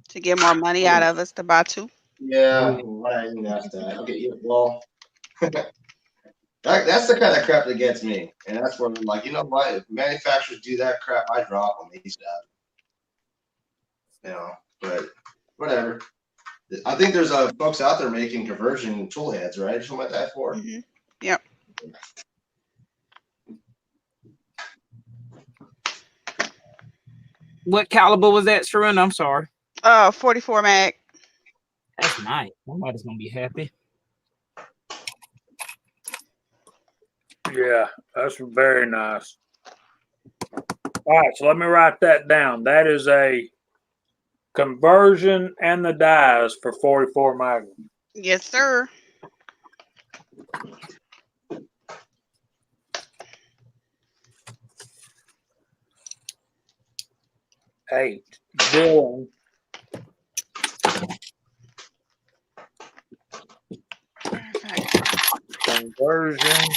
To get more money out of us to buy two. Yeah, why I didn't ask that. Okay, well, that's the kind of crap that gets me, and that's where I'm like, you know what? If manufacturers do that crap, I drop them ASAP. You know, but whatever. I think there's folks out there making conversion tool heads, right? Something like that for. Mm-hmm. Yep. What caliber was that, Sharon? I'm sorry. 44 mag. That's nice. Somebody's gonna be happy. Yeah, that's very nice. All right, so let me write that down. That is a conversion and the dies for 44 Magnum. Yes, sir. Eight. Dylan. Conversion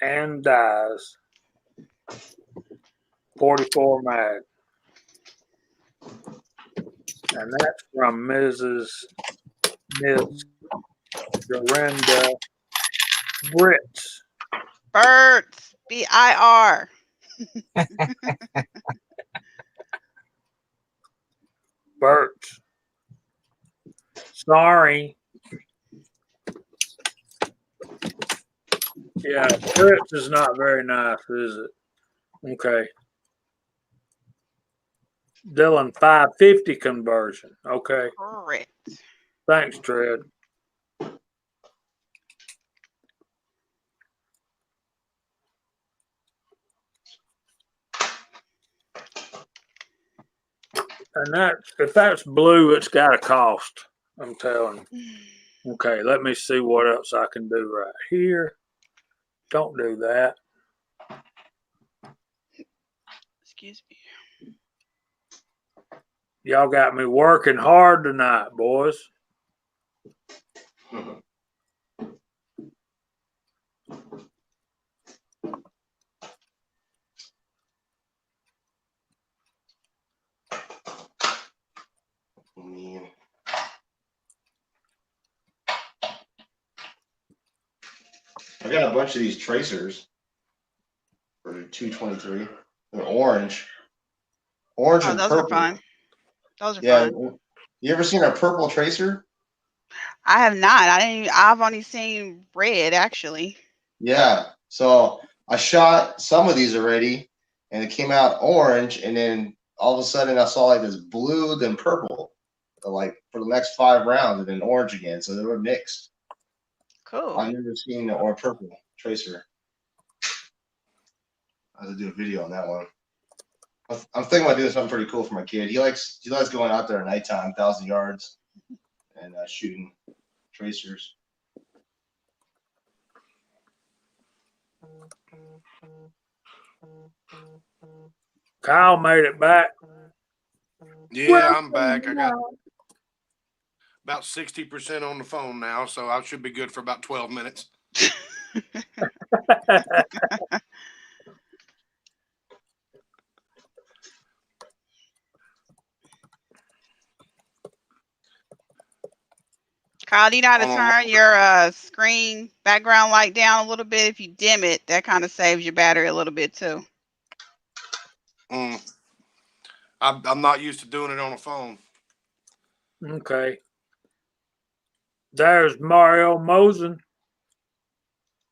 and dies. 44 mag. And that's from Ms. Dorinda Brits. Birds. BIR. Bert. Sorry. Yeah, Brits is not very nice, is it? Okay. Dylan 550 conversion. Okay. Correct. Thanks, Tread. And that's if that's blue, it's got a cost. I'm telling you. Okay, let me see what else I can do right here. Don't do that. Excuse me. Y'all got me working hard tonight, boys. I got a bunch of these tracers for 223. They're orange. Orange and Those purple. are fun. Those are Yeah. fun. You ever seen a purple tracer? I have not. I've only seen red actually. Yeah. So I shot some of these already, and it came out orange, and then all of a sudden I saw like this blue, then purple, like for the next 5 rounds, and then orange again. So they were mixed. Cool. I've never seen or purple tracer. I have to do a video on that one. I'm thinking about doing something pretty cool for my kid. He likes going out there at nighttime, 1,000 yards, and shooting tracers. Kyle made it back. Yeah, I'm back. I got about 60% on the phone now, so I should be good for about 12 minutes. Kyle, do you know how to Hold on. turn your screen background light down a little bit? If you dim it, that kind of saves your battery a little bit too. I'm not used to doing it on a phone. Okay. There's Mario Mosen.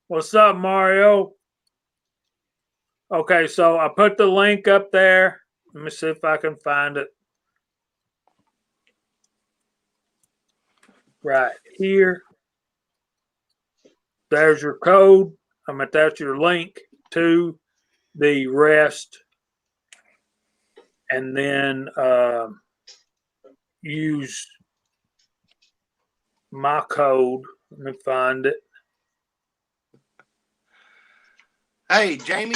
What's up, Mario? Okay, so I put the link up there. Let me see if I can find it. Right here. There's your code. That's your link to the rest. And then use my code. Let me find it. Hey, Jamie,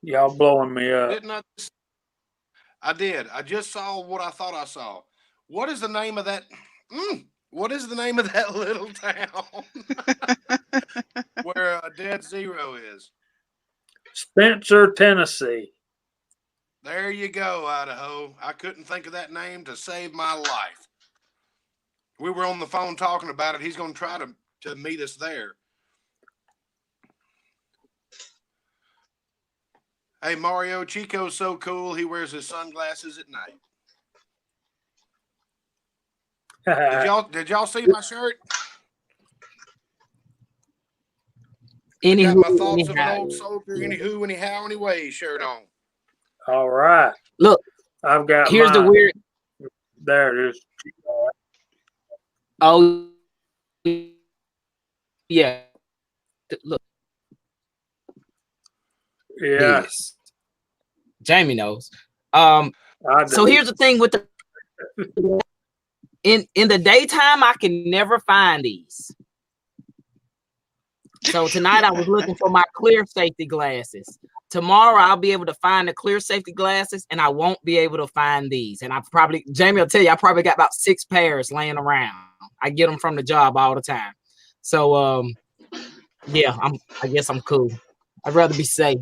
Y'all blowing me up. didn't I did. I just saw what I thought I saw. What is the name of that? What is the name of that little town where Dead Zero is? Spencer, Tennessee. There you go, Idaho. I couldn't think of that name to save my life. We were on the phone talking about it. He's going to try to meet us there. Hey, Mario, Chico's so cool. He wears his sunglasses at night. Did y'all see my shirt? I got my thoughts of an old soldier, anywho, anyhow, anyway shirt on. All right. Look, I've got here's the mine. weird. There it is. Oh, yeah. Look, Yeah. this. Jamie knows. I So do. here's the thing with the in the daytime, I can never find these. So tonight I was looking for my clear safety glasses. Tomorrow I'll be able to find the clear safety glasses, and I won't be able to find these. And Jamie will tell you, I probably got about 6 pairs laying around. I get them from the job all the time. So yeah, I guess I'm cool. I'd rather be safe.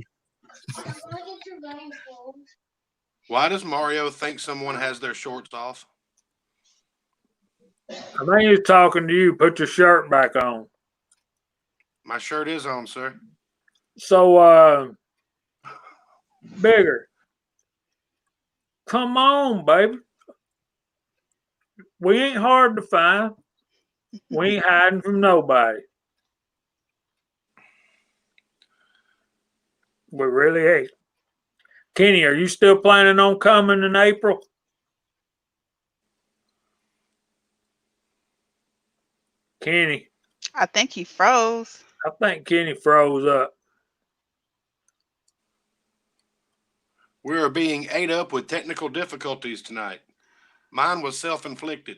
Why does Mario think someone has their shorts off? I think he's talking to you. Put your shirt back on. My shirt is on, sir. So, Bigger. Come on, baby. We ain't hard to find. We ain't hiding from nobody. We really ain't. Kenny, are you still planning on coming in April? Kenny. I think he froze. I think Kenny froze up. We are being ate up with technical difficulties tonight. Mine was self-inflicted.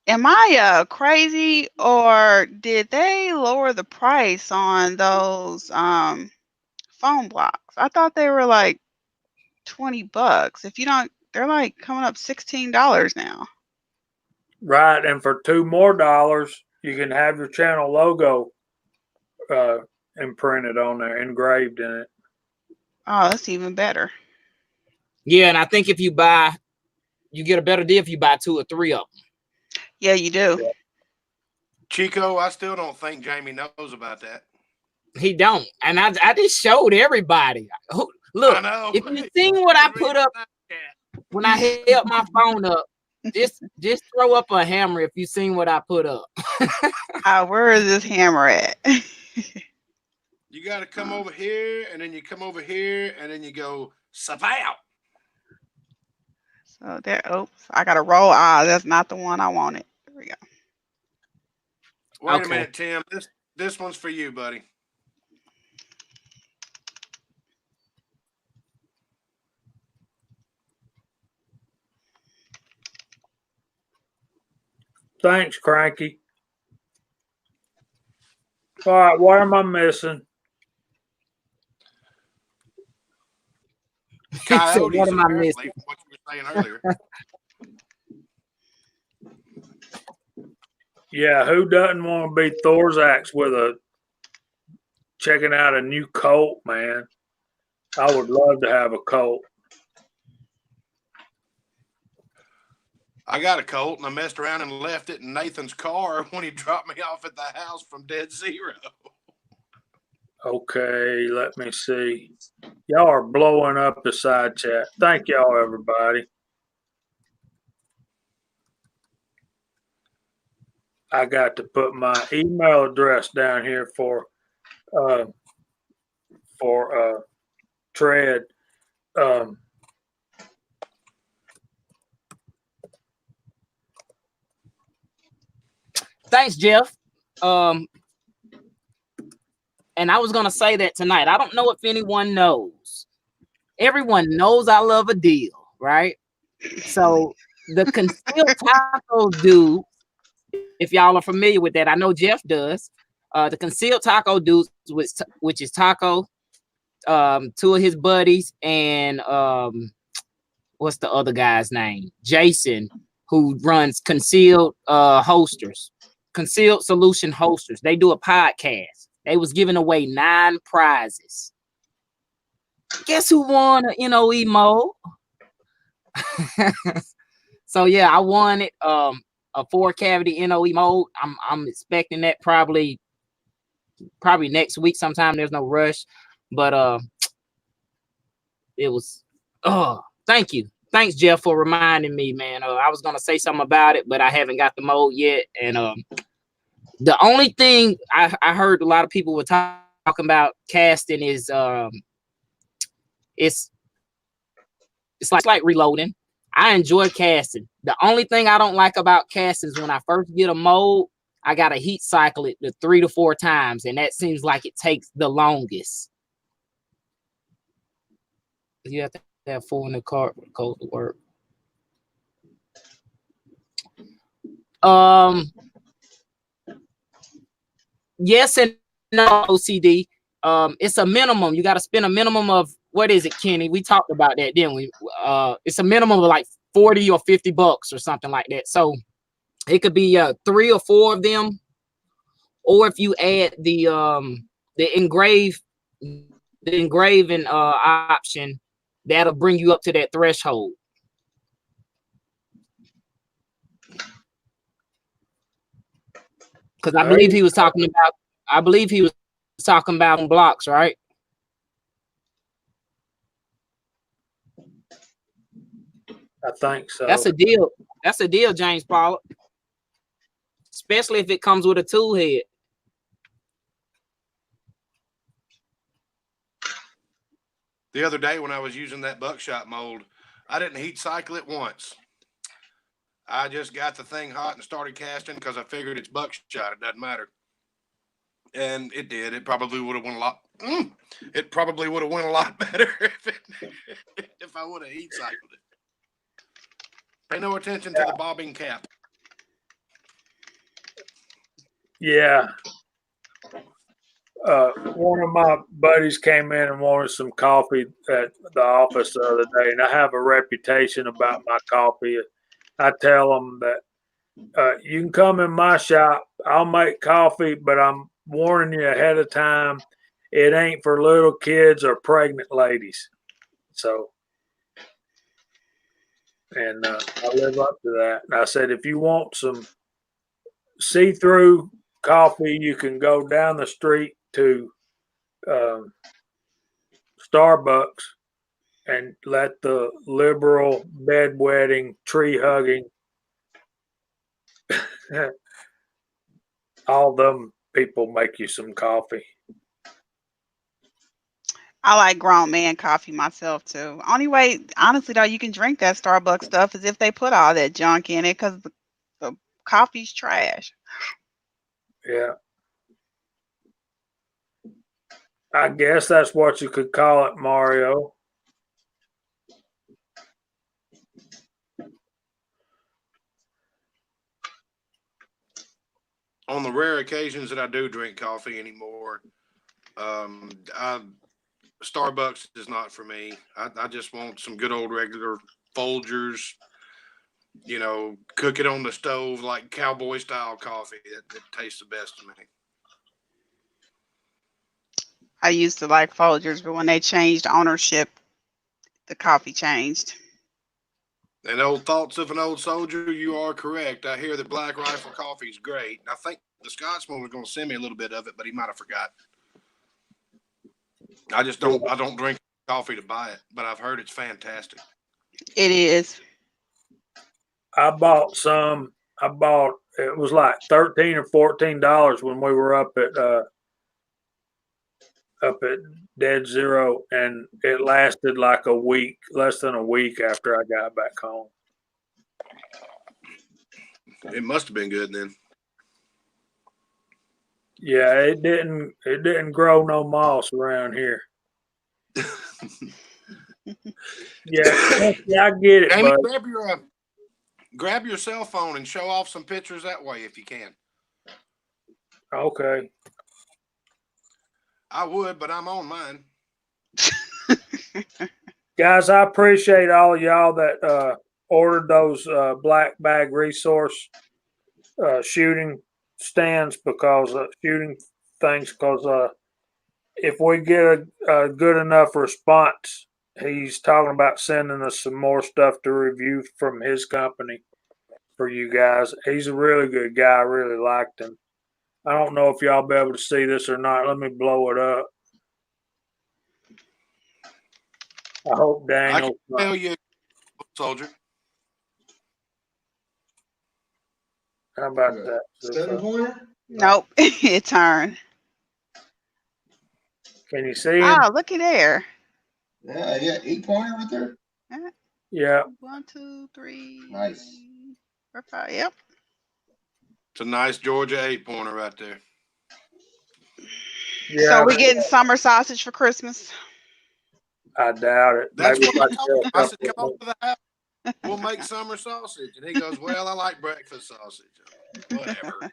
Am I crazy, or did they lower the price on those phone blocks? I thought they were like $20. If you don't, they're like coming up $16 now. Right, and for $2 more, you can have your channel logo imprinted on there, engraved in it. Oh, that's even better. Yeah, and I think if you get a better deal if you buy 2 or 3 of them. Yeah, you do. Chico, I still don't think Jamie knows about that. He don't, and I just showed everybody. Look, I know. if you seen what I put up when I held my phone up, just throw up a hammer if you seen what I put up. Where is this hammer at? You got to come over here, and then you come over here, and then you go out. So there. Oops, I got to roll. That's not the one I wanted. There we go. Wait a minute, Tim. This one's for you, buddy. Thanks, Cranky. All right, what am I missing? He said, Coyotes, what am I apparently, missing? from what you were saying earlier. Yeah, who doesn't want to be Thorzak's with a checking out a new Colt, man? I would love to have a Colt. I got a Colt and I messed around and left it in Nathan's car when he dropped me off at the house from Dead Zero. Okay, let me see. Y'all are blowing up the side chat. Thank y'all, everybody. I got to put my email address down here for Tread. Thanks, Jeff. And I was gonna say that tonight. I don't know if anyone knows. Everyone knows I love a deal, right? So the concealed taco dude, if y'all are familiar with that, I know Jeff does. The concealed taco dude, which is Taco, two of his buddies, and what's the other guy's name? Jason, who runs Concealed Holsters, Concealed Solution Holsters. They do a podcast. They was giving away 9 prizes. Guess who won an NOE mode? So yeah, I won it. A 4-cavity NOE mode. I'm expecting that probably next week sometime. There's no rush, but it was. Thank you. Thanks, Jeff, for reminding me, man. I was gonna say something about it, but I haven't got the mode yet. And the only thing I heard a lot of people were talking about casting is it's like reloading. I enjoy casting. The only thing I don't like about casting is when I first get a mode, I gotta heat cycle it 3 to 4 times, and that seems like it takes the longest. You have to have 4 in the car for the code to work. Yes and no, OCD. It's a minimum. You got to spend a minimum of, what is it, Kenny? We talked about that, didn't we? It's a minimum of like $40 or $50 or something like that. So it could be 3 or 4 of them, or if you add the engraving option, that'll bring you up to that threshold. Because I believe he was talking about blocks, right? I think so. That's a deal. That's a deal, James Pollard. Especially if it comes with a tool head. The other day when I was using that buckshot mold, I didn't heat cycle it once. I just got the thing hot and started casting because I figured it's buckshot. It doesn't matter. And it did. It probably would have went a lot. It probably would have went a lot better if I would have heat cycled it. Pay no attention to the bobbing cap. Yeah. One of my buddies came in and wanted some coffee at the office the other day, and I have a reputation about my coffee. I tell them that you can come in my shop. I'll make coffee, but I'm warning you ahead of time. It ain't for little kids or pregnant ladies. So, and I live up to that. And I said, if you want some see-through coffee, you can go down the street to Starbucks and let the liberal, bedwetting, tree-hugging, all them people make you some coffee. I like grown man coffee myself too. Only way, honestly though, you can drink that Starbucks stuff is if they put all that junk in it, because the coffee's trash. Yeah. I guess that's what you could call it, Mario. on the rare occasions that I do drink coffee anymore, Starbucks is not for me. I just want some good old regular Folgers, cook it on the stove like cowboy style coffee. That tastes the best to me. I used to like Folgers, but when they changed ownership, the coffee changed. And old thoughts of an old soldier, you are correct. I hear that Black Rifle coffee is great. I think the Scotsman was going to send me a little bit of it, but he might have forgot. I don't drink coffee to buy it, but I've heard it's fantastic. It is. I bought some. It was like $13 or $14 when we were up at Dead Zero, and it lasted like a week, less than a week after I got back home. It must have been good then. Yeah, it didn't grow no moss around here. Yeah, I get it, Jamie, but grab your cell phone and show off some pictures that way if you can. okay. I would, but I'm on mine. Guys, I appreciate all of y'all that ordered those black bag resource shooting stands because if we get a good enough response, he's talking about sending us some more stuff to review from his company for you guys. He's a really good guy. I really liked him. I don't know if y'all be able to see this or not. Let me blow it up. I hope Daniel. I can tell you, soldier. How about that? 7-pointer? Nope, it turned. Can you see him? Ah, looky there. Yeah, 8-pointer right there. Yeah. 1, 2, 3. Nice. 4, 5. Yep. It's a nice Georgia 8-pointer right there. Yeah. So we getting summer sausage for Christmas. I doubt it. That's Maybe what if I told him. I said, get a come over to the house. We'll make summer sausage. And he goes, well, I like breakfast sausage. Whatever.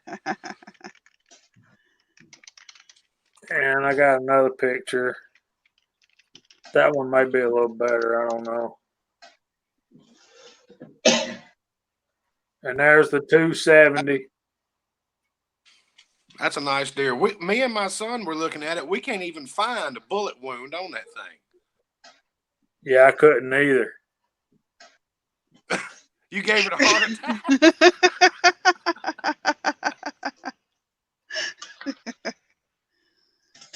And I got another picture. That one might be a little better. I don't know. And there's the 270. That's a nice deer. Me and my son were looking at it. We can't even find a bullet wound on that thing. Yeah, I couldn't either. You gave it a heart attack.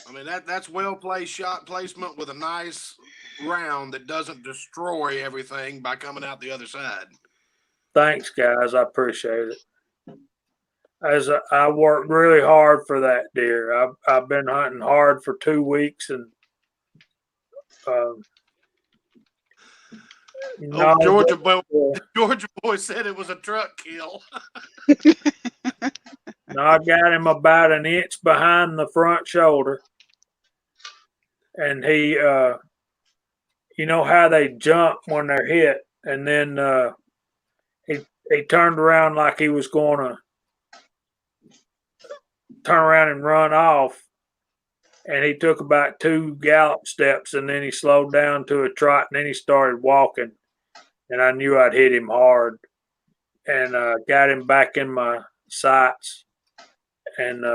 I mean, that's well placed shot placement with a nice round that doesn't destroy everything by coming out the other side. Thanks, guys. I appreciate it. I worked really hard for that deer. I've been hunting hard for 2 weeks, and Georgia boy said it was a truck kill. No, I got him about an inch behind the front shoulder, and he, you know how they jump when they're hit, and then he turned around like he was going to turn around and run off, and he took about 2 gallop steps, and then he slowed down to a trot, and then he started walking, and I knew I'd hit him hard, and got him back in my sights, and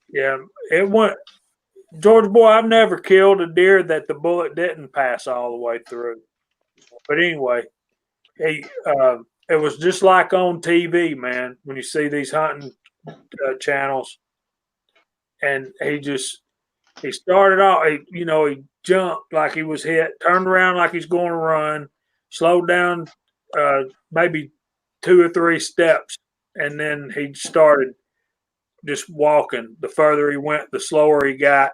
yeah, it went. George boy, I've never killed a deer that the bullet didn't pass all the way through. But anyway, it was just like on TV, man, when you see these hunting channels. And he started off, he jumped like he was hit, turned around like he's going to run, slowed down maybe 2 or 3 steps, and then he started just walking. The further he went, the slower he got.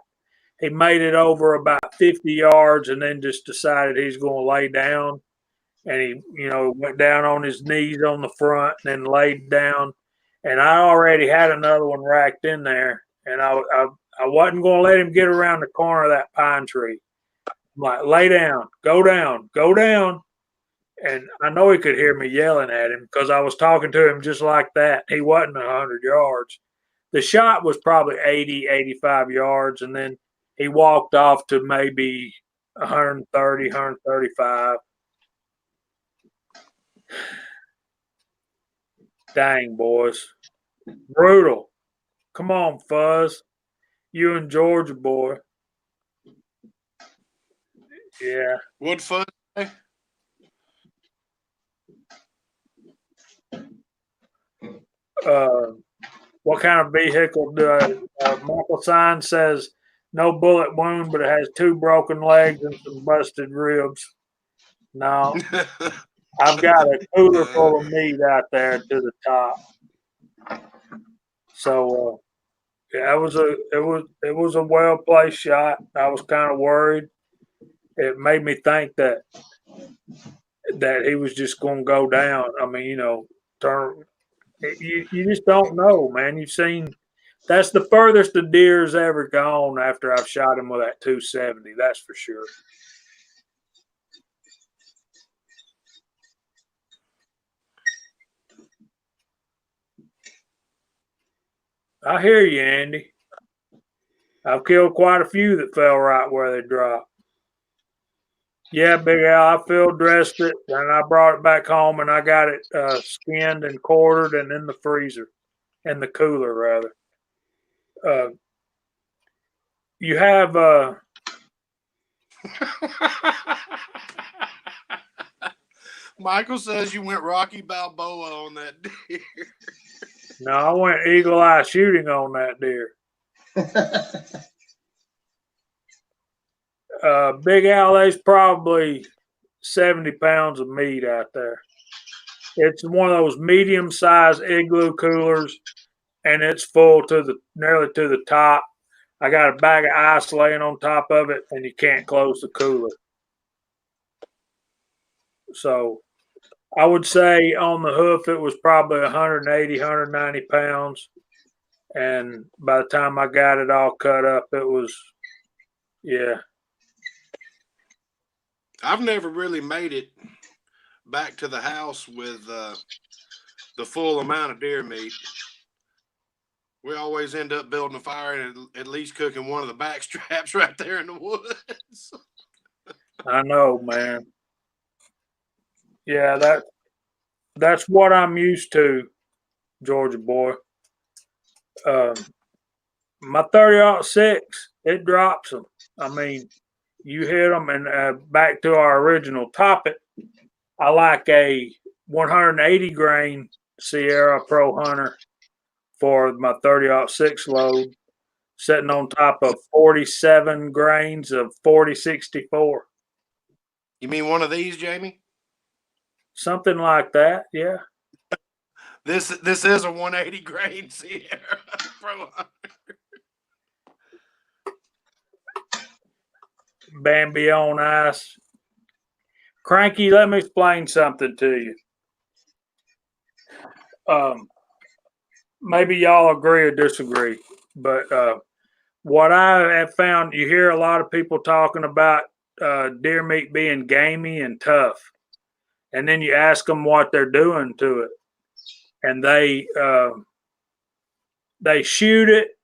He made it over about 50 yards and then just decided he's going to lay down. And he, went down on his knees on the front and then laid down. And I already had another one racked in there. And I wasn't going to let him get around the corner of that pine tree. I'm like, lay down, go down, go down. And I know he could hear me yelling at him because I was talking to him just like that. He wasn't 100 yards. The shot was probably 80, 85 yards, and then he walked off to maybe 130, 135. Dang, boys. Brutal. Come on, Fuzz. You and Georgia, boy. Yeah. What fun? What kind of vehicle do Michael Sign says no bullet wound, but it has 2 broken legs and some busted ribs? No, I've got a cooler full of meat out there to the top. So yeah, it was a well placed shot. I was kind of worried. It made me think that he was just going to go down. I mean, turn. You just don't know, man. You've seen that's the furthest a deer's ever gone after I've shot him with that 270. That's for sure. I hear you, Andy. I've killed quite a few that fell right where they dropped. Yeah, Big Al, I field dressed it and I brought it back home and I got it skinned and quartered and in the freezer, in the cooler rather. You have Michael says you went Rocky Balboa on that deer. no, I went eagle eye shooting on that deer. Big Al, there's probably 70 pounds of meat out there. It's one of those medium-sized igloo coolers, and it's full to nearly to the top. I got a bag of ice laying on top of it, and you can't close the cooler. So I would say on the hoof, it was probably 180, 190 pounds. And by the time I got it all cut up, it was, yeah. I've never really made it back to the house with the full amount of deer meat. We always end up building a fire and at least cooking one of the back straps right there in the woods. I know, man. Yeah, that's what I'm used to, Georgia boy. My 30-06, it drops them. I mean, you hit them, and back to our original topic, I like a 180 grain Sierra Pro Hunter for my 30-06 load, sitting on top of 47 grains of 4064. You mean one of these, Jamie? Something like that, yeah. This is a 180 grain Sierra Pro Hunter. Bambi on ice. Cranky, let me explain something to you. Maybe y'all agree or disagree, but what I have found, you hear a lot of people talking about deer meat being gamey and tough, and then you ask them what they're doing to it, and they shoot it,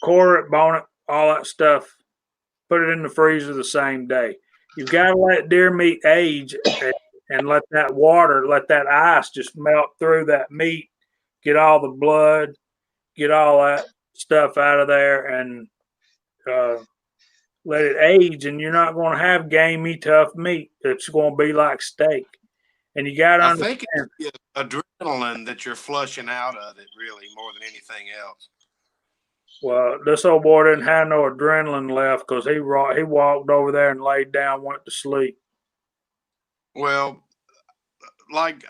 quarter it, bone it, all that stuff, put it in the freezer the same day. You've got to let deer meat age and let that water, let that ice just melt through that meat, get all the blood, get all that stuff out of there, and let it age. And you're not going to have gamey, tough meat. It's going to be like steak. And you got to understand. I think it's adrenaline that you're flushing out of it, really, more than anything else. Well, this old boy didn't have no adrenaline left because he walked over there and laid down, went to sleep. Well, like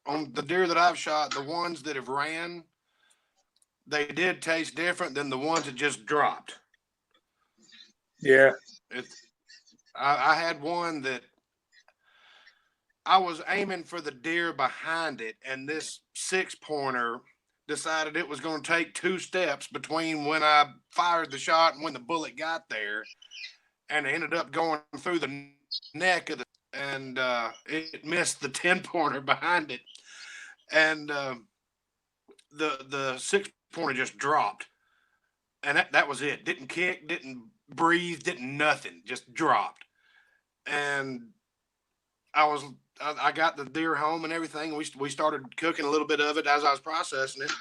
on the deer that I've shot, the ones that have ran, they did taste different than the ones that just dropped. Yeah. I had one that I was aiming for the deer behind it, and this 6-pointer decided it was going to take 2 steps between when I fired the shot and when the bullet got there, and it ended up going through the neck of and it missed the 10-pointer behind it, and the 6-pointer just dropped, and that was it. Didn't kick, didn't breathe, didn't nothing, just dropped. And I got the deer home and everything. We started cooking a little bit of it as I was processing it.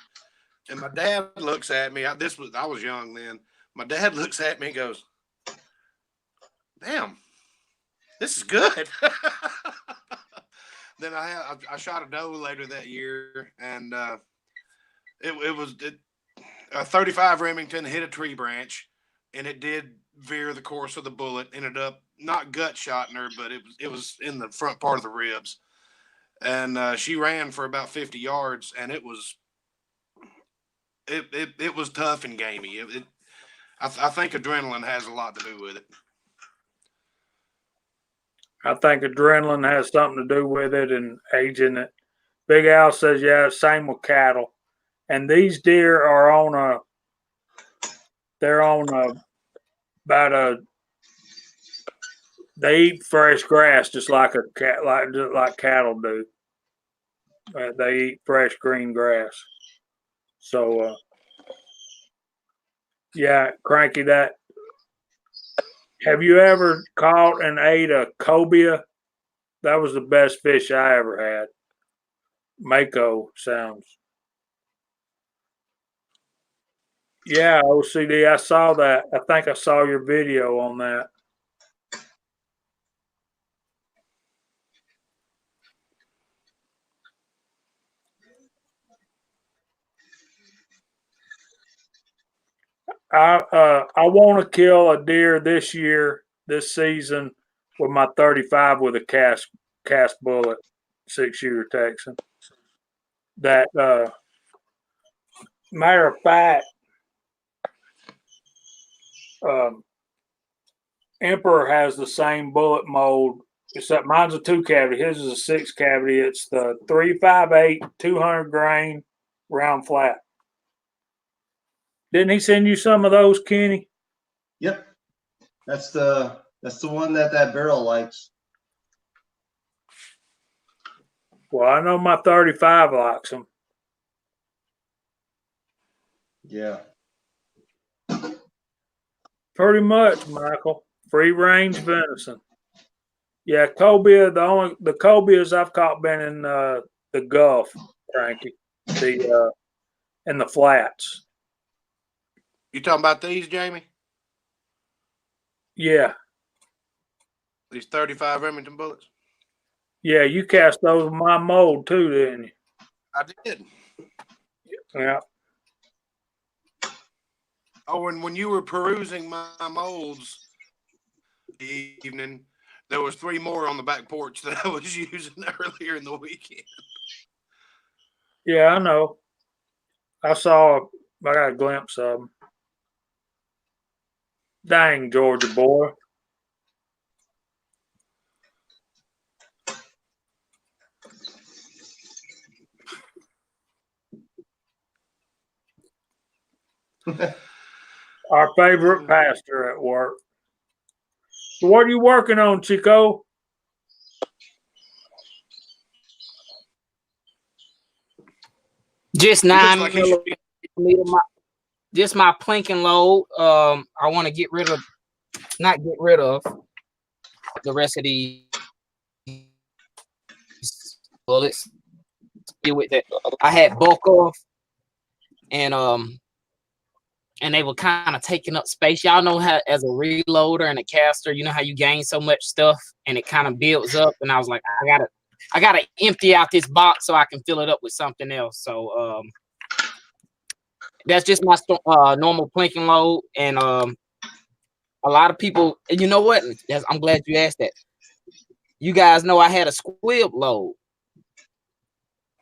And my dad looks at me. I was young then. My dad looks at me and goes, "Damn, this is good." Then I shot a doe later that year, and it was a 35 Remington hit a tree branch, and it did veer the course of the bullet. Ended up not gut shotting her, but it was in the front part of the ribs, and she ran for about 50 yards, and it was tough and gamey. I think adrenaline has a lot to do with it. I think adrenaline has something to do with it and aging it. Big Al says, yeah, same with cattle. And these deer are they eat fresh grass just like like cattle do. They eat fresh green grass. So, yeah, Cranky, have you ever caught and ate a cobia? That was the best fish I ever had. Mako sounds. Yeah, OCD, I saw that. I think I saw your video on that. I want to kill a deer this season, with my 35 with a cast bullet, 6-shooter Texan. That matter of fact, Emperor has the same bullet mold, except mine's a 2-cavity. His is a 6-cavity. It's the 358 200 grain round flat. Didn't he send you some of those, Kenny? Yep. That's the one that barrel likes. Well, I know my 35 likes them. Yeah. Pretty much, Michael. Free range venison. Yeah, cobia. The cobias I've caught been in the Gulf, Frankie. In the flats. You talking about these, Jamie? Yeah. These 35 Remington bullets? Yeah, you cast those with my mold too, didn't you? I did. Yeah. Oh, and when you were perusing my molds the evening, there was 3 more on the back porch that I was using earlier in the weekend. Yeah, I know. I got a glimpse of them. Dang, Georgia boy. Our favorite pastor at work. So what are you working on, Chico? Just 9 millimeter. Just my planking load. I want to not get rid of the rest of these bullets. Deal with that. I had bulk off, and they were kind of taking up space. Y'all know how, as a reloader and a caster, you know how you gain so much stuff and it kind of builds up. And I was like, I gotta empty out this box so I can fill it up with something else. So that's just my normal planking load. And a lot of people, and you know what? I'm glad you asked that. You guys know I had a squib load,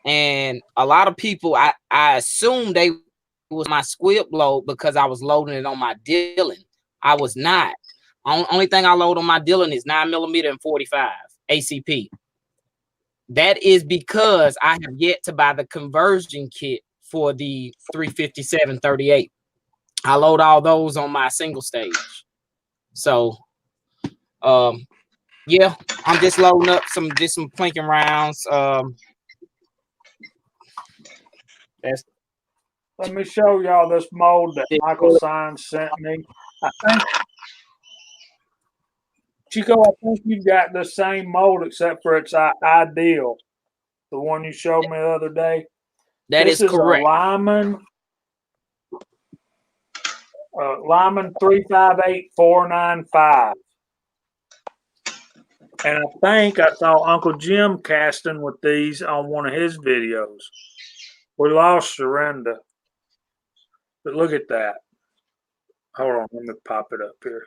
and a lot of people, I assumed they was my squib load because I was loading it on my Dillon. I was not. Only thing I load on my Dillon is 9 millimeter and 45 ACP. That is because I have yet to buy the conversion kit for the 357 38. I load all those on my single stage. So Yeah, I'm just loading up some plinking rounds. That's Let me show y'all this mold that Michael Sines sent me. I think, Chico, I think you got the same mold except for it's ideal. The one you showed me the other day. that This is is correct. a Lyman 358495. And I think I saw Uncle Jim casting with these on one of his videos. We lost Surrender. But look at that. Hold on, let me pop it up here.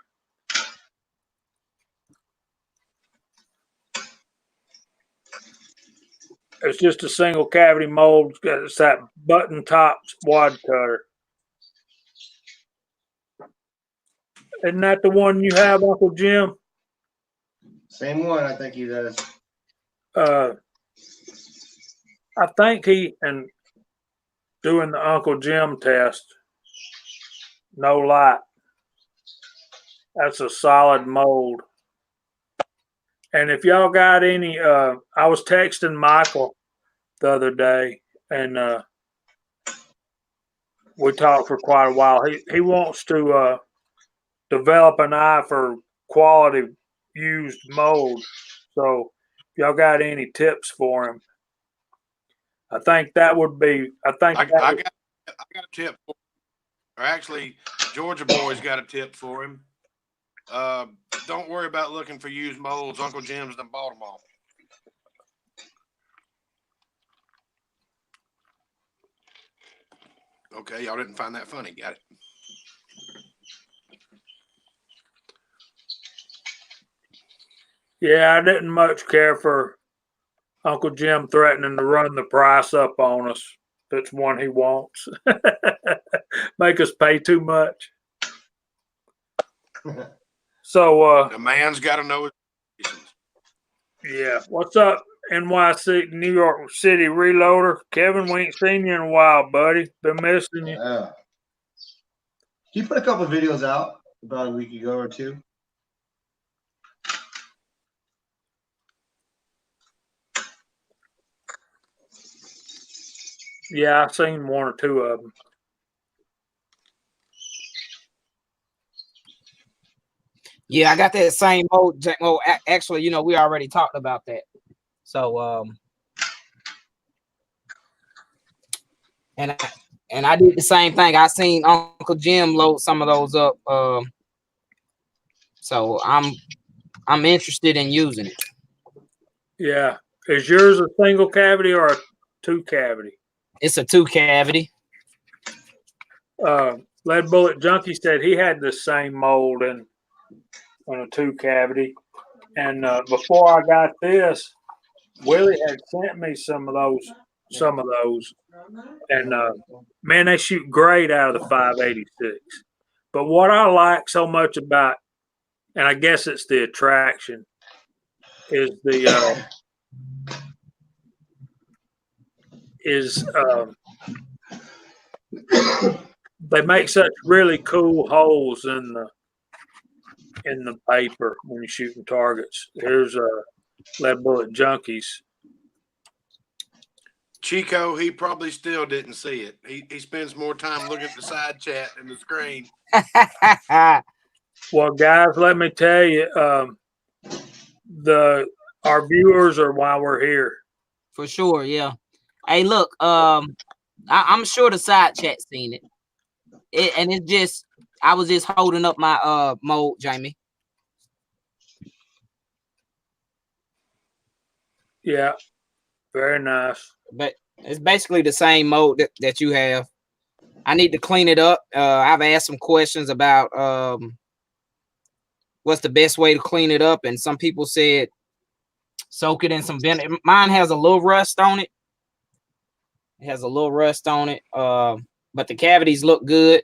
It's just a single cavity mold. It's that button top wad cutter. Isn't that the one you have, Uncle Jim? Same one, I think he does. I think he and doing the Uncle Jim test. No light. That's a solid mold. And if y'all got any, I was texting Michael the other day, and we talked for quite a while. He wants to develop an eye for quality used mold. So if y'all got any tips for him, I think that would be. I think I that got a tip. Or actually, Georgia boy's got a tip for him. Don't worry about looking for used molds. Uncle Jim's done bought them all. Okay, y'all didn't find that funny. Got it. Yeah, I didn't much care for Uncle Jim threatening to run the price up on us. If it's one he wants, make us pay too much. So, The man's got to know his reasons. yeah. What's up, NYC, New York City Reloader? Kevin, we ain't seen you in a while, buddy. Been missing you. Yeah. He put a couple of videos out about a week ago or two. Yeah, I've seen one or two of them. Yeah, I got that same mold. Actually, you know, we already talked about that. So and I did the same thing. I seen Uncle Jim load some of those up. So I'm interested in using it. Yeah. Is yours a single cavity or a two cavity? It's a 2 cavity. Lead Bullet Junkie said he had the same mold in a two cavity. And before I got this, Willie had sent me some of those. And man, they shoot great out of the 586. But what I like so much about, and I guess it's the attraction, is they make such really cool holes in the paper when you're shooting targets. Here's Lead Bullet Junkies. Chico, he probably still didn't see it. He spends more time looking at the side chat than the screen. Well, guys, let me tell you, our viewers are why we're here. For sure, yeah. Hey, look, I'm sure the side chat seen it. And it's just I was just holding up my mold, Jamie. Yeah, very nice. But it's basically the same mold that you have. I need to clean it up. I've asked some questions about what's the best way to clean it up, and some people said soak it in some vinegar. Mine has a little rust on it. It has a little rust on it, but the cavities look good.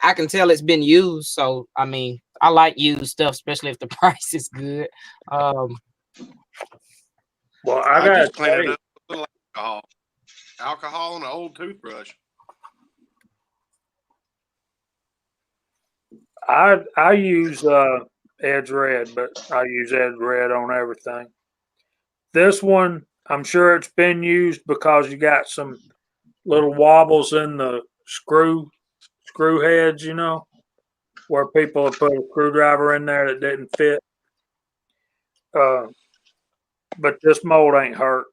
I can tell it's been used, so I mean, I like used stuff, especially if the price is good. Well, I gotta just clean it up with a little alcohol and an old toothbrush. I use Edge Red, but I use Edge Red on everything. This one, I'm sure it's been used because you got some little wobbles in the screw heads, you know, where people have put a screwdriver in there that didn't fit. But this mold ain't hurt.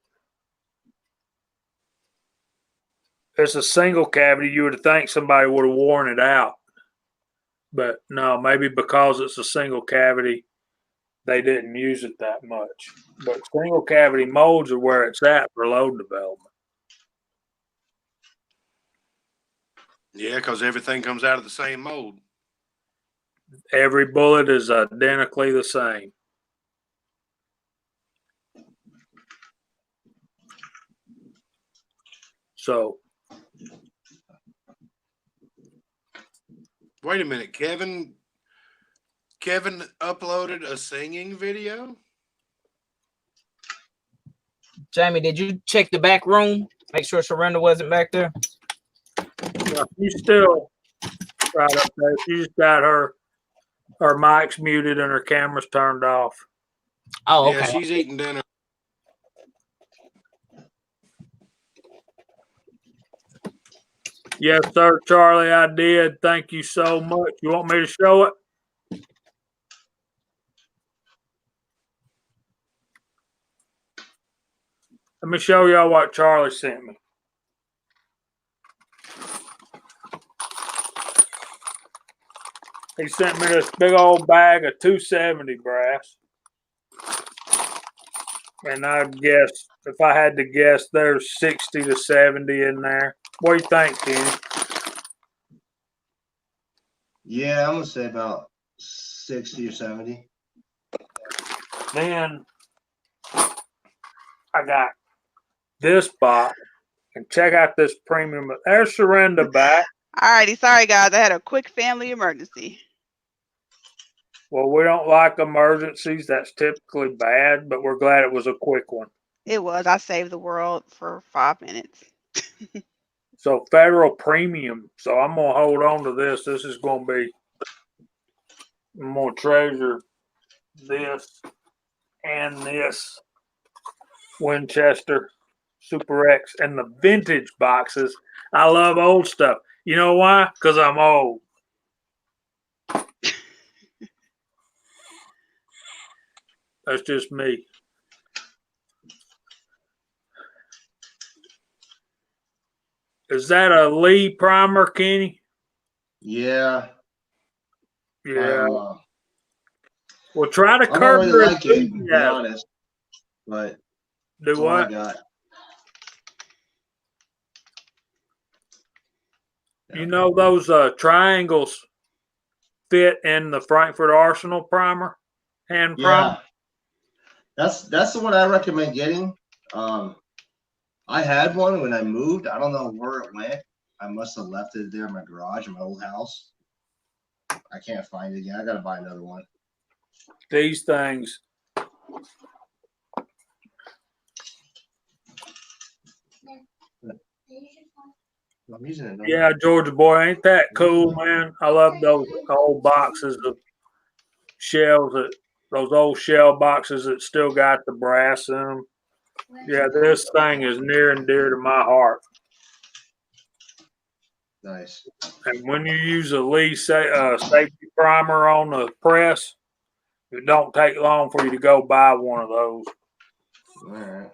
It's a single cavity. You would think somebody would have worn it out. But no, maybe because it's a single cavity, they didn't use it that much. But single cavity molds are where it's at for load development. Yeah, because everything comes out of the same mold. Every bullet is identically the same. So, Wait a minute, Kevin uploaded a singing video? Jamie, did you check the back room? Make sure Surrender wasn't back there. she's still right up there. She's got her mic's muted and her camera's turned off. Oh, Yeah, okay. she's eating dinner. Yes, sir, Charlie, I did. Thank you so much. You want me to show it? Let me show y'all what Charlie sent me. He sent me this big old bag of 270 brass. And I guess, if I had to guess, there's 60 to 70 in there. What do you think, Kenny? Yeah, I'm gonna say about 60 or 70. Then I got this box. And check out this premium. There's Surrender back. Alrighty, sorry guys, I had a quick family emergency. Well, we don't like emergencies. That's typically bad, but we're glad it was a quick one. It was. I saved the world for 5 minutes. So Federal Premium. So I'm going to hold on to this. This is going to be, I'm going to treasure this and this Winchester Super X and the vintage boxes. I love old stuff. You know why? Because I'm old. That's just me. Is that a Lee primer, Kenny? Yeah. Yeah. Well, try to I curb don't your really like it, to be enthusiasm. honest. But Do that's all I what? got. You know those triangles fit in the Frankfurt Arsenal primer, hand primer? Yeah. That's the one I recommend getting. I had one when I moved. I don't know where it went. I must have left it there in my garage in my old house. I can't find it again. I gotta buy another one. These things. I'm using it. Yeah, Georgia boy, ain't that cool, man? I love those old boxes of shells, those old shell boxes that still got the brass in them. Yeah, this thing is near and dear to my heart. Nice. And when you use a Lee safety primer on the press, it don't take long for you to go buy one of those. All right.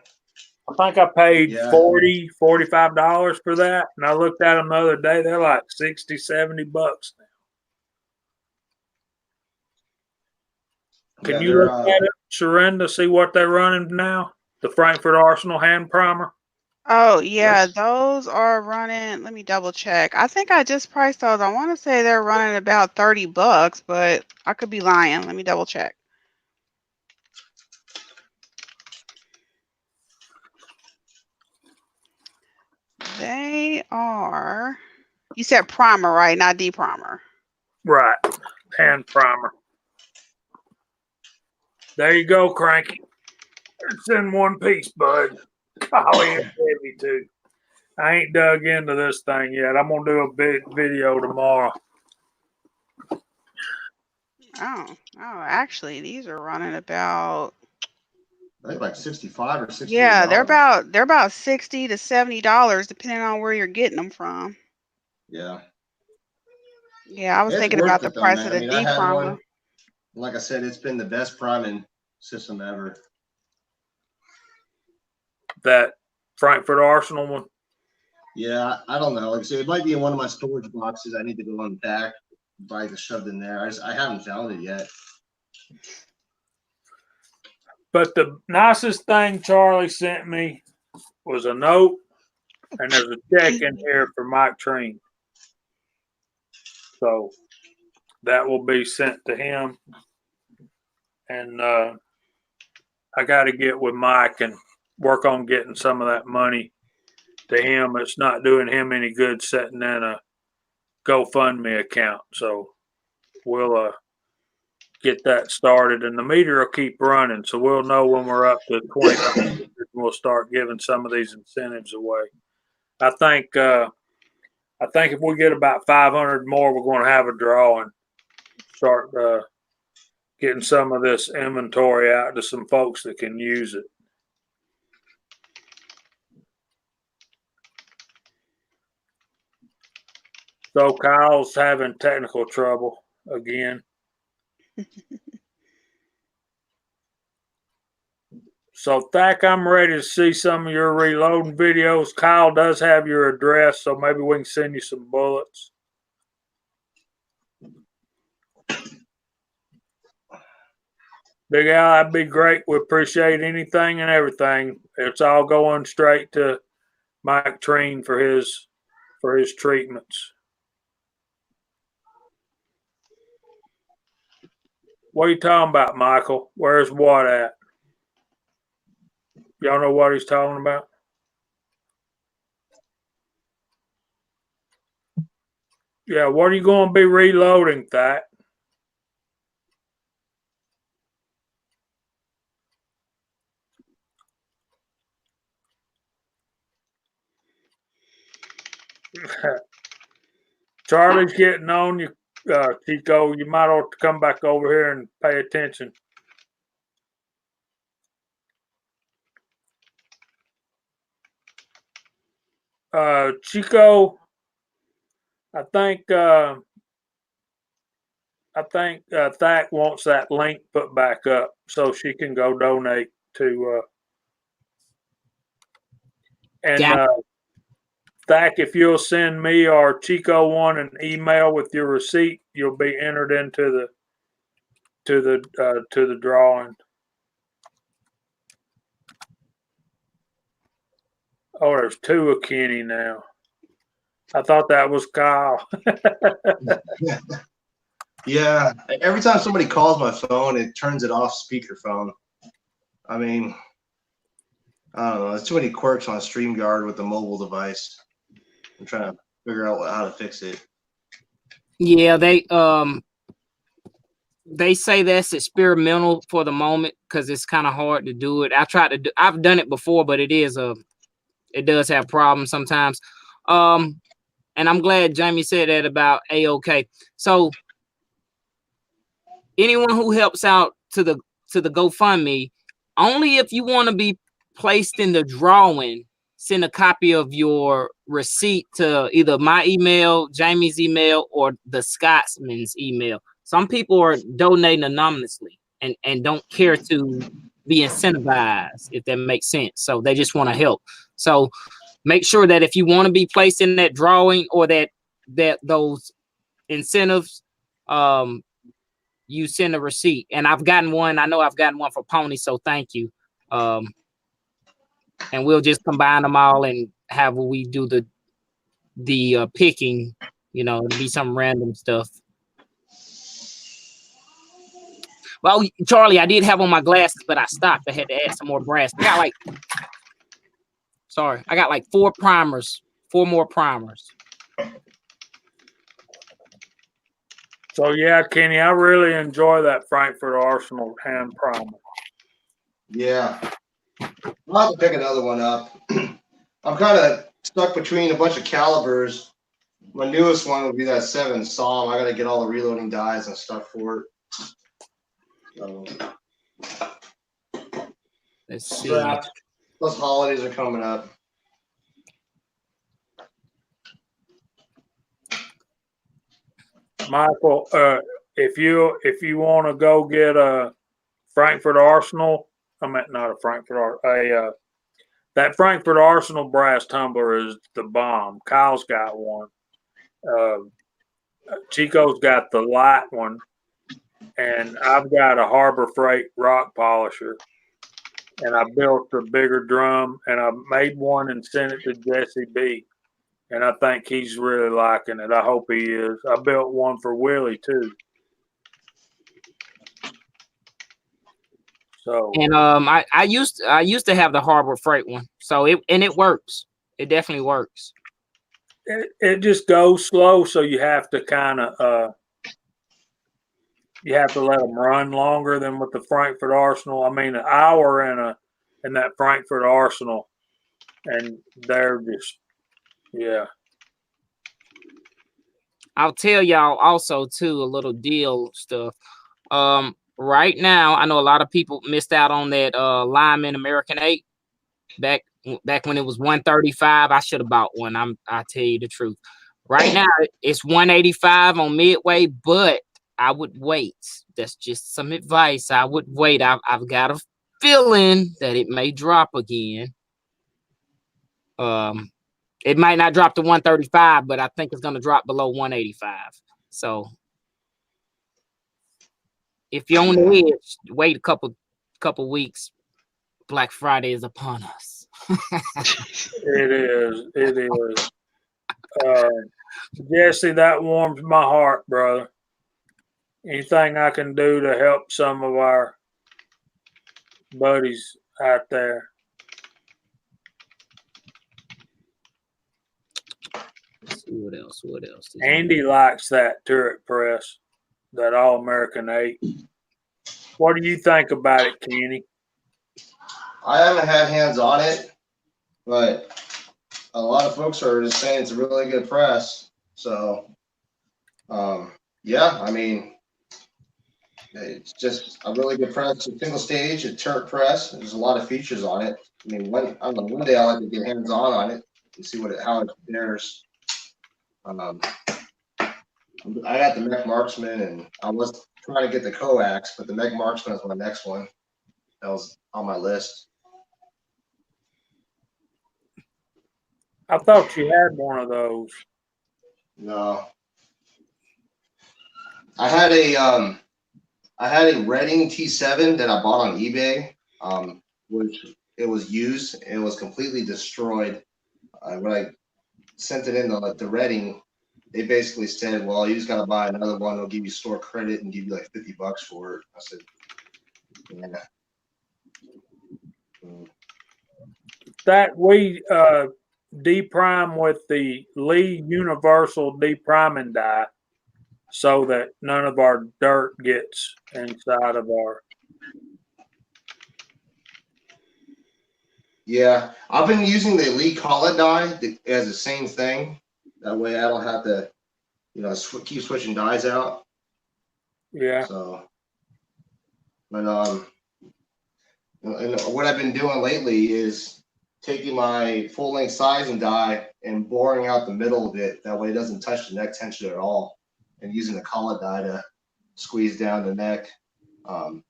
I think I paid Yeah. $40, $45 for that. And I looked at them the other day. They're like 60, 70 bucks now. Can Yeah, you they're, look at it, Surrender, see what they're running now? The Frankfurt Arsenal hand primer? Oh, yeah, Yes. those are running. Let me double check. I think I just priced those. I want to say they're running about $30, but I could be lying. Let me double check. They are, you said primer, right? Not de-primer. Right. Hand primer. There you go, Cranky. It's in one piece, bud. Oh, it's heavy, too. I ain't dug into this thing yet. I'm going to do a big video tomorrow. Oh, actually, these are running about. I think like 65 or 68. Yeah, they're about $60 to $70 depending on where you're getting them from. Yeah. Yeah, I was It's thinking worth about the it though, price man. of I the mean, I D had primer. one. Like I said, it's been the best priming system ever. That Frankfurt Arsenal one. Yeah, I don't know. Like I said, it might be in one of my storage boxes. I need to go unpack, like shoved in there. I haven't found it yet. But the nicest thing Charlie sent me was a note, and there's a check in here for Mike Treen. So that will be sent to him. And I got to get with Mike and work on getting some of that money to him. It's not doing him any good setting in a GoFundMe account. So we'll get that started, and the meter will keep running. So we'll know when we're up to 20. We'll start giving some of these incentives away. I think if we get about 500 more, we're going to have a draw and start getting some of this inventory out to some folks that can use it. So Kyle's having technical trouble again. So Thack, I'm ready to see some of your reloading videos. Kyle does have your address, so maybe we can send you some bullets. Big Al, that'd be great. We appreciate anything and everything. It's all going straight to Mike Treen for his treatments. What are you talking about, Michael? Where's what at? Y'all know what he's talking about? Yeah, what are you going to be reloading, Thack? Charlie's getting on you, Chico. You might ought to come back over here and pay attention. Chico, I think Thack wants that link put back up so she can go donate to. Thack, if you'll send me or Chico one an email with your receipt, you'll be entered into the drawing. Oh, there's two of Kenny now. I thought that was Kyle. Yeah, every time somebody calls my phone, it turns it off speakerphone. I mean, I don't know. There's too many quirks on StreamYard with the mobile device. I'm trying to figure out how to fix it. Yeah, they say that's experimental for the moment because it's kind of hard to do it. I've done it before, but it does have problems sometimes. And I'm glad Jamie said that about A-OK. So anyone who helps out to the GoFundMe, only if you want to be placed in the drawing, send a copy of your receipt to either my email, Jamie's email, or the Scotsman's email. Some people are donating anonymously and don't care to be incentivized, if that makes sense. So they just want to help. So make sure that if you want to be placed in that drawing or that those incentives, you send a receipt. And I've gotten one. I know I've gotten one for Pony, so thank you. And we'll just combine them all and have we do the picking, it'll be some random stuff. Well, Charlie, I did have on my glasses, but I stopped. I had to add some more brass. I got like 4 more primers. So yeah, Kenny, I really enjoy that Frankfurt Arsenal hand primer. Yeah. I'll have to pick another one up. I'm kind of stuck between a bunch of calibers. My newest one would be that 7 Psalm. I got to get all the reloading dies and stuff for it. So, Let's see. strapped. Plus holidays are coming up. Michael, if you want to go get a Frankfurt Arsenal, I meant not a Frankfurt, that Frankfurt Arsenal brass tumbler is the bomb. Kyle's got one. Chico's got the light one, and I've got a Harbor Freight rock polisher. And I built a bigger drum, and I made one and sent it to Jesse B. And I think he's really liking it. I hope he is. I built one for Willie too. So And I used to have the Harbor Freight one, so it works. It definitely works. it just goes slow, so you have to kind of you have to let them run longer than with the Frankfurt Arsenal. I mean, an hour in that Frankfurt Arsenal, and they're just yeah. I'll tell y'all also too a little deal stuff. Right now, I know a lot of people missed out on that Lyman American 8 back when it was 135. I should have bought one. I tell you the truth. Right now, it's 185 on Midway, but I would wait. That's just some advice. I would wait. I've got a feeling that it may drop again. It might not drop to 135, but I think it's going to drop below 185. So if you're on the edge, wait a couple weeks. Black Friday is upon us. It is. Jesse, that warms my heart, brother. Anything I can do to help some of our buddies out there. Let's see what else? Andy likes that turret press, that All American 8. What do you think about it, Kenny? I haven't had hands on it, but a lot of folks are just saying it's a really good press. So, yeah, I mean, it's just a really good press. A single stage, a turret press. There's a lot of features on it. I mean, one day I like to get hands on it and see how it compares. I got the Mech Marksman, and I was trying to get the Coax, but the Mech Marksman is my next one. That was on my list. I thought you had one of those. No. I had a Redding T7 that I bought on eBay, which it was used and it was completely destroyed. When I sent it in the Redding, they basically said, well, you just got to buy another one. They'll give you store credit and give you like $50 for it. I said, yeah. That we deprime with the Lee Universal depriming die so that none of our dirt gets inside of our. Yeah, I've been using the Elite Collet die as the same thing. That way I don't have to, keep switching dies out. Yeah. So, but and what I've been doing lately is taking my full-length sizing die and boring out the middle of it. That way it doesn't touch the neck tension at all, and using the collet die to squeeze down the neck. And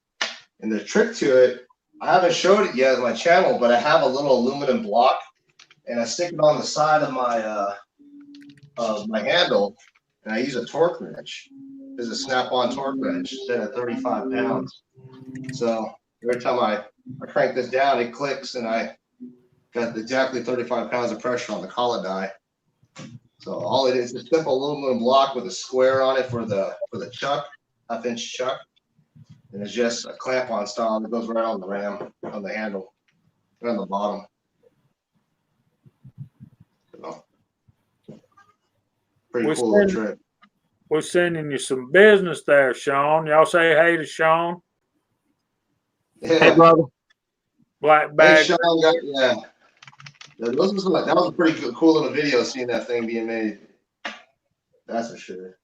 the trick to it, I haven't showed it yet on my channel, but I have a little aluminum block, and I stick it on the side of my handle, and I use a torque wrench. There's a snap-on torque wrench set at 35 pounds. So every time I crank this down, it clicks, and I got exactly 35 pounds of pressure on the collet die. So all it is a simple aluminum block with a square on it for the chuck, half-inch chuck. And it's just a clamp-on style that goes right on the ram, on the handle, right on the bottom. So, pretty cool little trick. We're sending you some business there, Sean. Y'all say hey to Sean. Yeah. Hey, brother. Black bag. Hey, Sean, yeah. That was a pretty cool little video seeing that thing being made. That's for sure.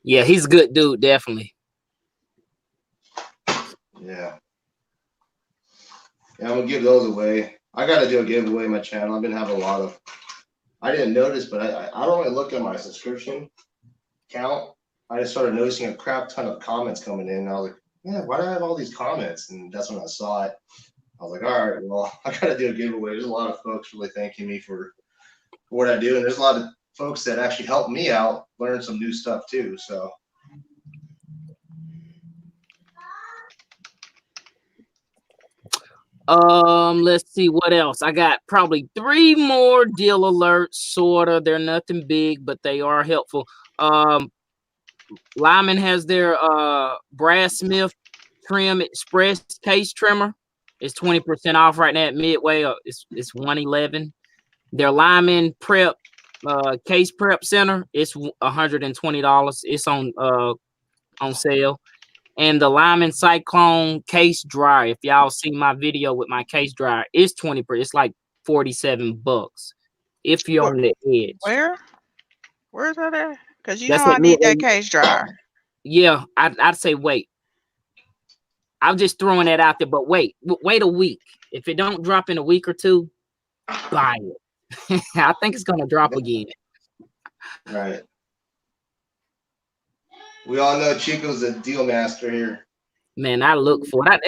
Yeah, he's a good dude, definitely. Yeah. Yeah, I'm gonna give those away. I gotta do a giveaway on my channel. I've been having a lot of. I didn't notice, but I don't really look at my subscription count. I just started noticing a crap ton of comments coming in. And I was like, yeah, why do I have all these comments? And that's when I saw it. I was like, all right, well, I gotta do a giveaway. There's a lot of folks really thanking me for what I do, and there's a lot of folks that actually help me out learn some new stuff too. So. Let's see what else. I got probably 3 more deal alerts, sorta. They're nothing big, but they are helpful. Lyman has their Brad Smith Trim Express case trimmer. It's 20% off right now at Midway. It's $111. Their Lyman Prep case prep center, it's $120. It's on sale. And the Lyman Cyclone case dryer. If y'all see my video with my case dryer, it's 20%. It's like $47 if you're on the edge. Where's that at? Because you That's know at I need Midway. that case dryer. Yeah, I'd say wait. I'm just throwing that out there, but wait a week. If it don't drop in a week or two, buy it. I think it's gonna drop again. Right. We all know Chico's a deal master here. Man, I look for it.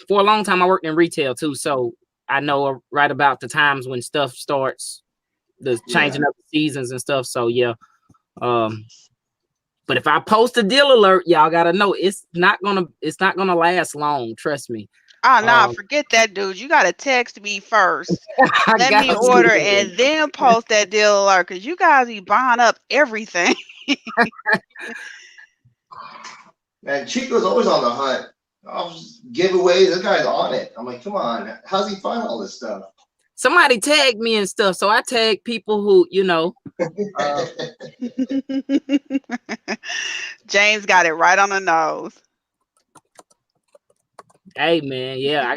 For a long time I worked in retail too, so I know right about the times when stuff starts, the changing up the seasons and stuff. So yeah. But if I post a deal alert, y'all gotta know it's not gonna last long. Trust me. Oh no, forget that, dude. You gotta text me first. Let me you. order and then post that deal alert because you guys be buying up everything. Man, Chico's always on the hunt. Giveaways, this guy's on it. I'm like, come on, how's he find all this stuff? Somebody tagged me and stuff, so I tag people who, James got it right on the nose. Hey man, yeah,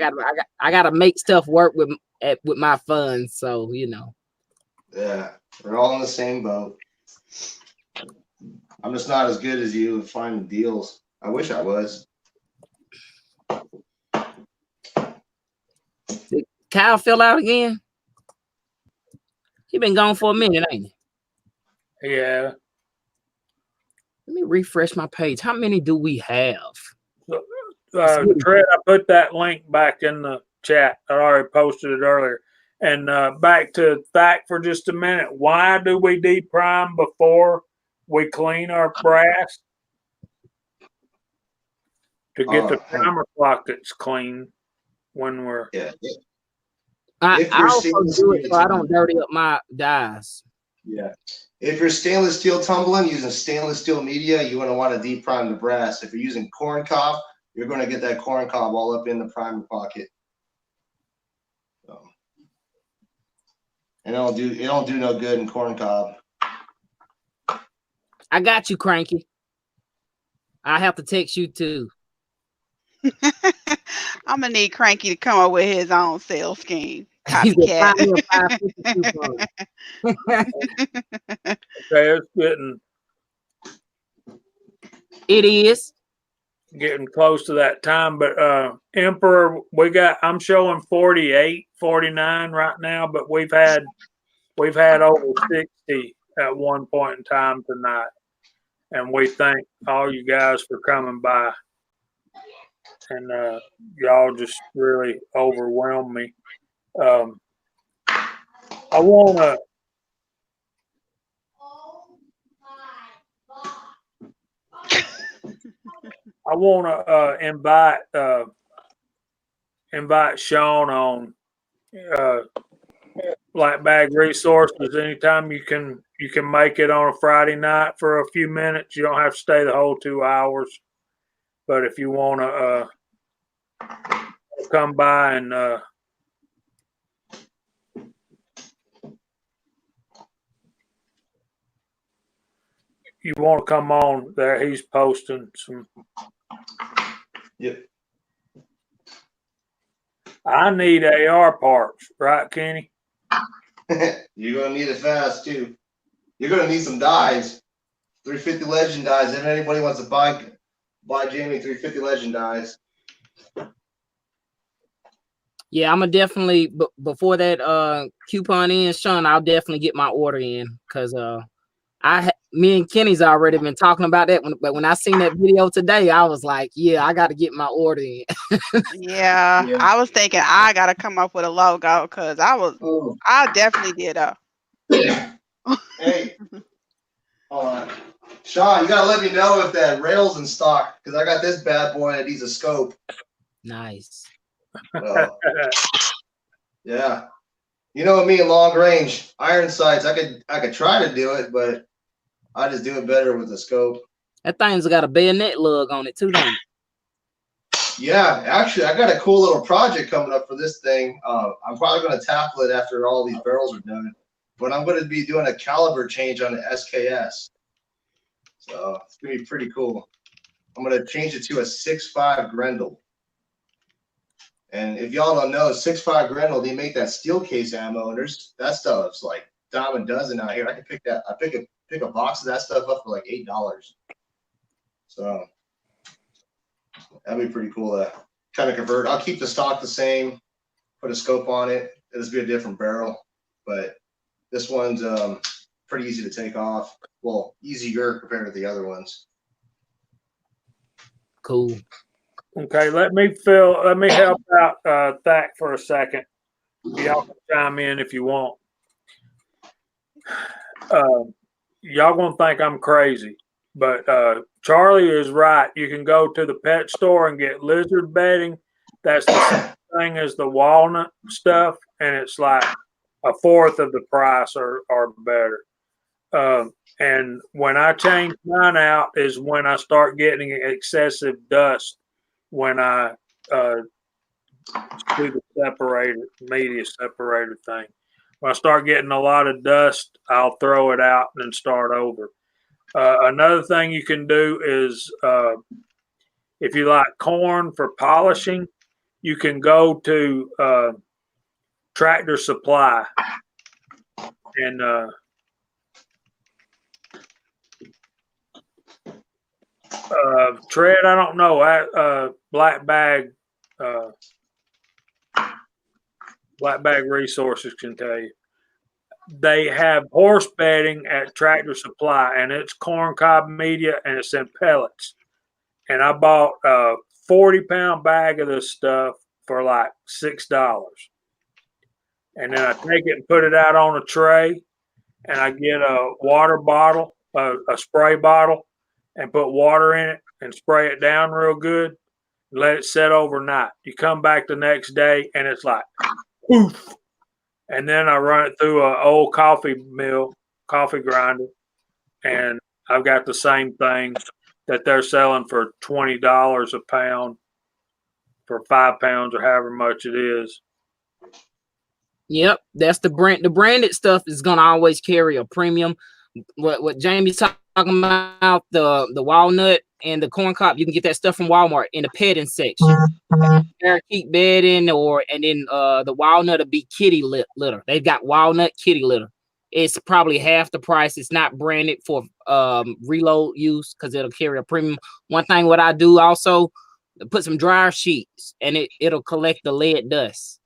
I gotta make stuff work with my funds, so Yeah, we're all in the same boat. I'm just not as good as you at finding deals. I wish I was. Did Kyle fill out again? He been gone for a minute, ain't he? Yeah. Let me refresh my page. How many do we have? Trent, I put that link back in the chat. I already posted it earlier. And back to fact for just a minute. Why do we deprime before we clean our brass? To get the primer pockets clean when we're. Yeah. I also do it so I don't dirty up my dies. Yeah. If you're stainless steel tumbling using stainless steel media, you want to deprime the brass. If you're using corn cob, you're going to get that corn cob all up in the primer pocket. So, and it don't do no good in corn cob. I got you, Cranky. I have to text you too. I'm gonna need Cranky to come up with his own sales scheme. Copycat. Okay, it's getting. It is getting close to that time, but Emperor, I'm showing 48, 49 right now, but we've had over 60 at one point in time tonight. And we thank all you guys for coming by. And y'all just really overwhelm me. I want to invite Sean on Black Bag Resources anytime you can make it on a Friday night for a few minutes. You don't have to stay the whole 2 hours, but if you want to come by and you want to come on there, he's posting some. Yep. I need AR parts, right, Kenny? You're gonna need it fast too. you're gonna need some dies. 350 Legend dies. If anybody wants to buy Jamie 350 Legend dies. Yeah, I'm gonna definitely before that coupon ends, Sean, I'll definitely get my order in because me and Kenny's already been talking about that. But when I seen that video today, I was like, yeah, I got to get my order in. Yeah, Yeah. I was thinking I gotta come up with a logo because I definitely did. Hey, hold on. Sean, you gotta let me know if that rail's in stock because I got this bad boy that needs a scope. Nice. So, yeah. You know me in long range iron sights. I could try to do it, but I just do it better with the scope. That thing's got a bayonet lug on it too, don't it? Yeah, actually, I got a cool little project coming up for this thing. I'm probably going to tackle it after all these barrels are done, but I'm going to be doing a caliber change on the SKS. So it's going to be pretty cool. I'm going to change it to a 6.5 Grendel. And if y'all don't know, 6.5 Grendel, they make that steel case ammo, and that stuff's like dime a dozen out here. I can pick a box of that stuff up for like $8. So that'd be pretty cool to kind of convert. I'll keep the stock the same, put a scope on it. It'll just be a different barrel, but this one's pretty easy to take off. Well, easier compared to the other ones. Cool. Okay, let me help out Thack for a second. Y'all can chime in if you want. Y'all gonna think I'm crazy, but Charlie is right. You can go to the pet store and get lizard bedding. That's the same thing as the walnut stuff, and it's like a fourth of the price or better. And when I change mine out is when I start getting excessive dust when I do the media separator thing. When I start getting a lot of dust, I'll throw it out and then start over. Another thing you can do is if you like corn for polishing, you can go to Tractor Supply and Tread, I don't know. Black Bag Resources can tell you. They have horse bedding at Tractor Supply, and it's corn cob media, and it's in pellets. And I bought a 40-pound bag of this stuff for like $6. And then I take it and put it out on a tray, and I get a water bottle, a spray bottle, and put water in it and spray it down real good. Let it set overnight. You come back the next day, and it's like, poof. And then I run it through an old coffee grinder, and I've got the same thing that they're selling for $20 a pound for 5 pounds or however much it is. Yep, that's the brand. The branded stuff is gonna always carry a premium. What Jamie's talking about, the walnut and the corn cob, you can get that stuff from Walmart in the petting section. Parakeet bedding, and then the walnut will be kitty litter. They've got walnut kitty litter. It's probably half the price. It's not branded for reload use because it'll carry a premium. One thing what I do also, put some dryer sheets and it'll collect the lead dust.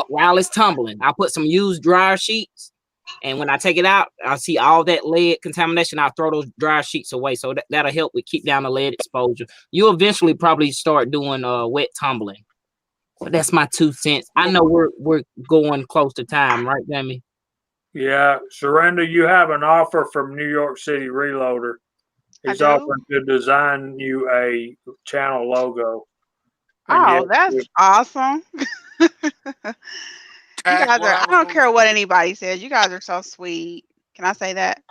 While it's tumbling, I'll put some used dryer sheets, and when I take it out, I'll see all that lead contamination. I'll throw those dryer sheets away, so that'll help with keep down the lead exposure. You'll eventually probably start doing wet tumbling. But that's my 2 cents. I know we're going close to time, right, Jamie? Yeah, Surrender, you have an offer from New York City Reloader. He's offering to design you a channel logo. Oh, that's awesome. You guys are, I don't care what anybody says. You guys are so sweet. Can I say that?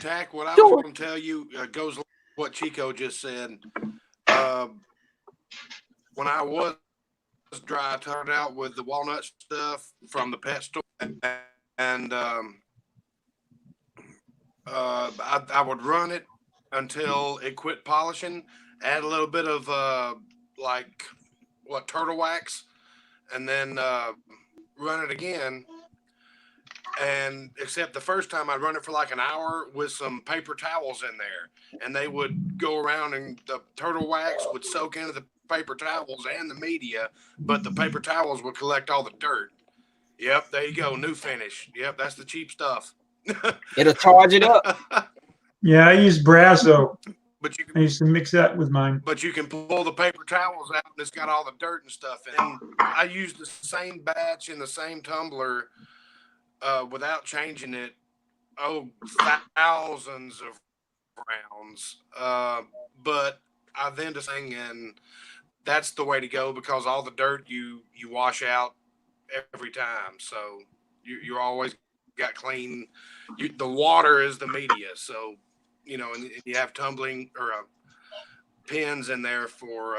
Tack, what I was going to tell you goes like what Chico just said. When I was dry, I turned out with the walnut stuff from the pet store, and I would run it until it quit polishing, add a little bit of turtle wax, and then run it again. And except the first time I'd run it for like an hour with some paper towels in there, and they would go around and the turtle wax would soak into the paper towels and the media, but the paper towels would collect all the dirt. Yep, there you go, new finish. Yep, that's the cheap stuff. It'll charge it up. Yeah, I use Brasso. But you I can, used to mix that with mine. but you can pull the paper towels out and it's got all the dirt and stuff in it. And I used the same batch in the same tumbler without changing it. Oh, thousands of rounds. But I then just sang, and that's the way to go because all the dirt you wash out every time. So you always got clean. The water is the media. So, you know, and you have tumbling or pins in there for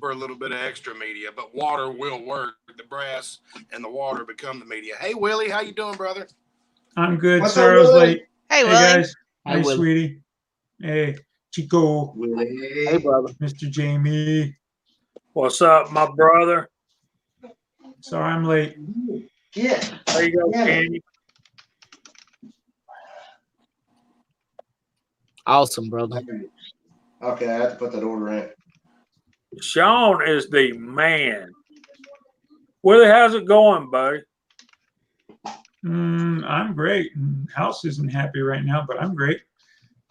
a little bit of extra media, but water will work. The brass and the water become the media. Hey, Willie, how you doing, brother? I'm good. What's Sorry I up, was Willie? late. Hey, Hey, Willie. guys. Hey, Hi, Willie. sweetie. Hey, Chico. Hey, brother. Mr. Jamie. What's up, my brother? Sorry I'm late. Yeah. There you go, Yeah. Kenny. Awesome, brother. Okay, I have to put that order in. Sean is the man. Willie, how's it going, buddy? I'm great. House isn't happy right now, but I'm great.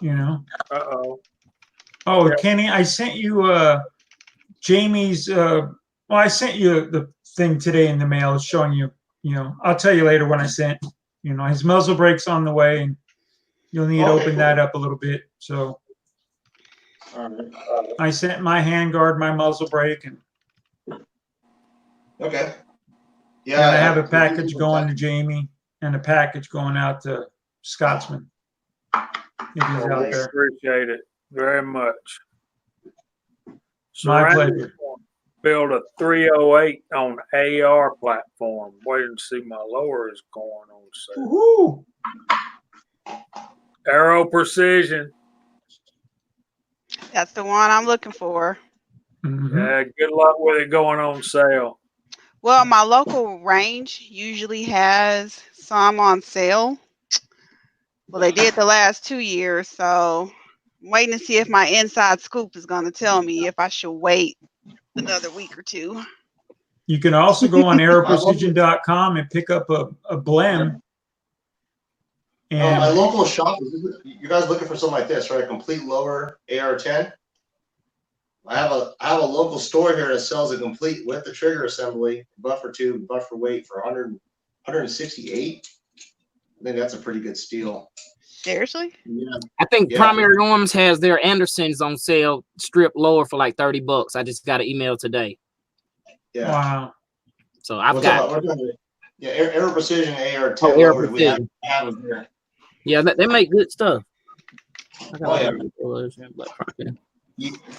You know. Uh-oh. Oh, Yeah. Kenny, I sent you Jamie's. Well, I sent you the thing today in the mail showing you. You know, I'll tell you later when I sent. You know, his muzzle brake's on the way, and you'll need to Okay, open that up a little bit. So All right. I sent my handguard, my muzzle brake, and Okay. then I have a package going to Jamie and a package going out to Scotsman. If he's Well, out we there. appreciate it very much. My Surround pleasure. Build a 308 on AR platform. Waiting to see my lower is going on sale. Woohoo! Aero Precision. That's the one I'm looking for. Mhm. Yeah, good luck with it going on sale. Well, my local range usually has some on sale. Well, they did the last 2 years, so I'm waiting to see if my inside scoop is going to tell me if I should wait another week or two. You can also go on aeroprecision.com and pick up a blem. My And local shop. You guys looking for something like this, right? A complete lower AR-10. I have a local store here that sells a complete with the trigger assembly, buffer tube, buffer weight for 168. I think that's a pretty good steal. Seriously? Yeah. I think Yeah. Primary Arms has their Andersons on sale, strip lower for like $30. I just got an email today, Yeah. wow. so I've We're got. talking about- yeah, Aero Precision AR-10 Oh, Aero lowers, we have Precision. them here. Yeah, they make good stuff. I got Oh, yeah.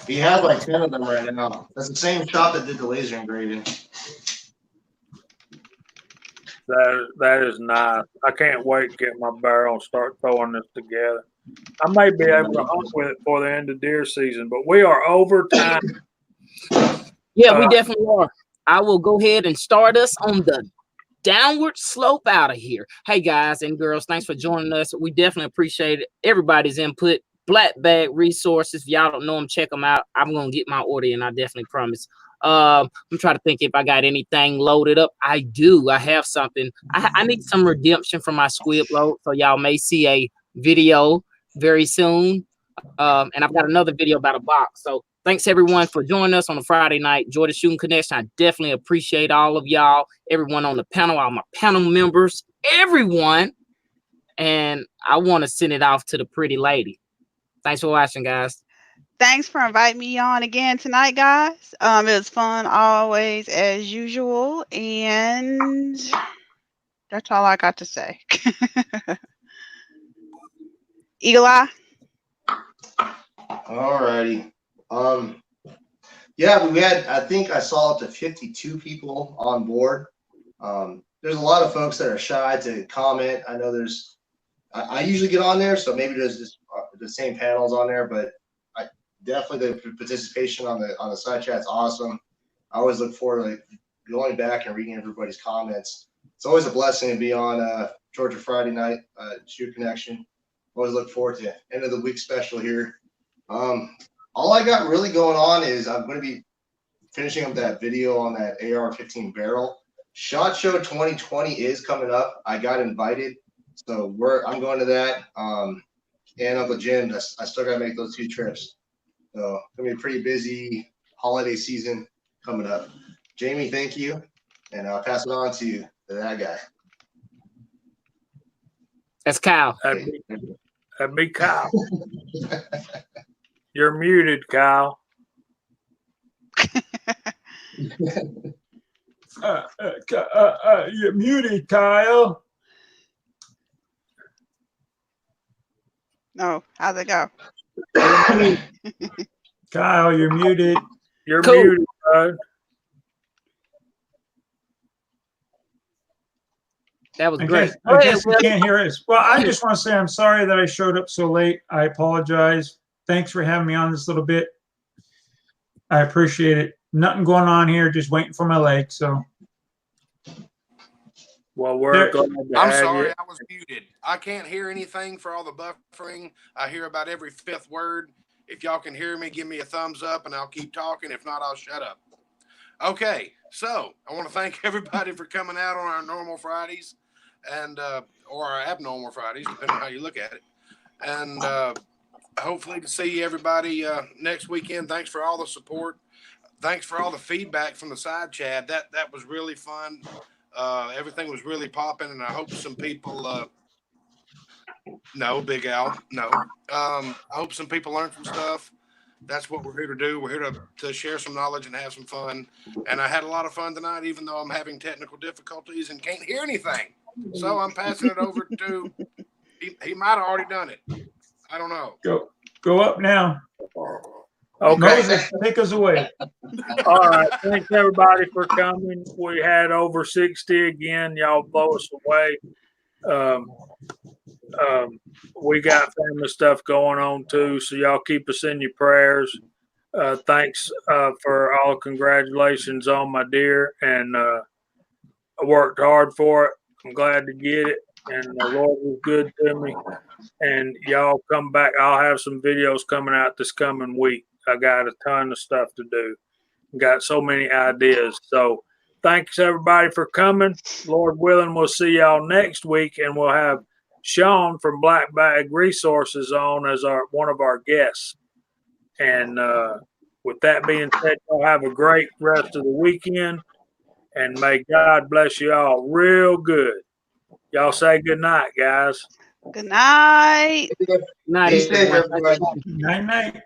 He has like 10 of them right now. That's the same shop that did the laser engraving. That is nice. I can't wait to get my barrel and start throwing this together. I may be able to hunt with it for the end of deer season, but we are over time. Yeah, we definitely are. I will go ahead and start us on the downward slope out of here. Hey, guys and girls, thanks for joining us. We definitely appreciate everybody's input. Black Bag Resources. If y'all don't know them, check them out. I'm going to get my order in. I definitely promise. I'm trying to think if I got anything loaded up. I do. I have something. I need some redemption from my squib load. So y'all may see a video very soon. And I've got another video about a box. So thanks everyone for joining us on a Friday night. Georgia Shooting Connection. I definitely appreciate all of y'all, everyone on the panel, all my panel members, everyone. And I want to send it off to the pretty lady. Thanks for watching, guys. Thanks for inviting me on again tonight, guys. It was fun always as usual, and that's all I got to say. Eagle Eye. All righty. Yeah, we had, I think I saw up to 52 people on board. There's a lot of folks that are shy to comment. I know I usually get on there, so maybe there's just the same panels on there, but definitely the participation on the side chat's awesome. I always look forward to going back and reading everybody's comments. it's always a blessing to be on Georgia Friday night, Shoe Connection. Always look forward to end of the week special here. All I got really going on is I'm going to be finishing up that video on that AR-15 barrel. SHOT Show 2020 is coming up. I got invited, so I'm going to that. And Uncle Jim, I still got to make those 2 trips. So it's going to be a pretty busy holiday season coming up. Jamie, thank you. And I'll pass it on to that guy. That's Kyle. That'd be Kyle. You're muted, Kyle. You're muted, Kyle. No, how'd it go? Kyle, you're muted. You're Cool. muted, bud. That was I great. guess, I guess you can't hear us. Well, I just want to say I'm sorry that I showed up so late. I apologize. Thanks for having me on this little bit. I appreciate it. Nothing going on here, just waiting for my leg. So Well, we're There- glad to I'm have sorry, you. I was muted. I can't hear anything for all the buffering. I hear about every 5th word. If y'all can hear me, give me a thumbs up and I'll keep talking. If not, I'll shut up. Okay, so I want to thank everybody for coming out on our normal Fridays and or our abnormal Fridays, depending on how you look at it. And hopefully to see everybody next weekend. Thanks for all the support. Thanks for all the feedback from the side chat. That was really fun. Everything was really popping, and I hope some people no, Big Al, no. I hope some people learned some stuff. That's what we're here to do. We're here to share some knowledge and have some fun. And I had a lot of fun tonight, even though I'm having technical difficulties and can't hear anything. So I'm passing it over to he might have already done it. I don't know. go up now. Okay. Moses, take us away. All right. Thanks everybody for coming. We had over 60 again. Y'all blow us away. We got family stuff going on too, so y'all keep us in your prayers. Thanks for all congratulations on my deer, and I worked hard for it. I'm glad to get it, and the Lord was good to me. And y'all come back. I'll have some videos coming out this coming week. I got a ton of stuff to do. Got so many ideas. So thanks everybody for coming. Lord willing, we'll see y'all next week, and we'll have Sean from Black Bag Resources on as one of our guests. And with that being said, y'all have a great rest of the weekend, and may God bless you all real good. Y'all say good night, guys. Good night. Night, Be safe, everyone. everybody. Night, night.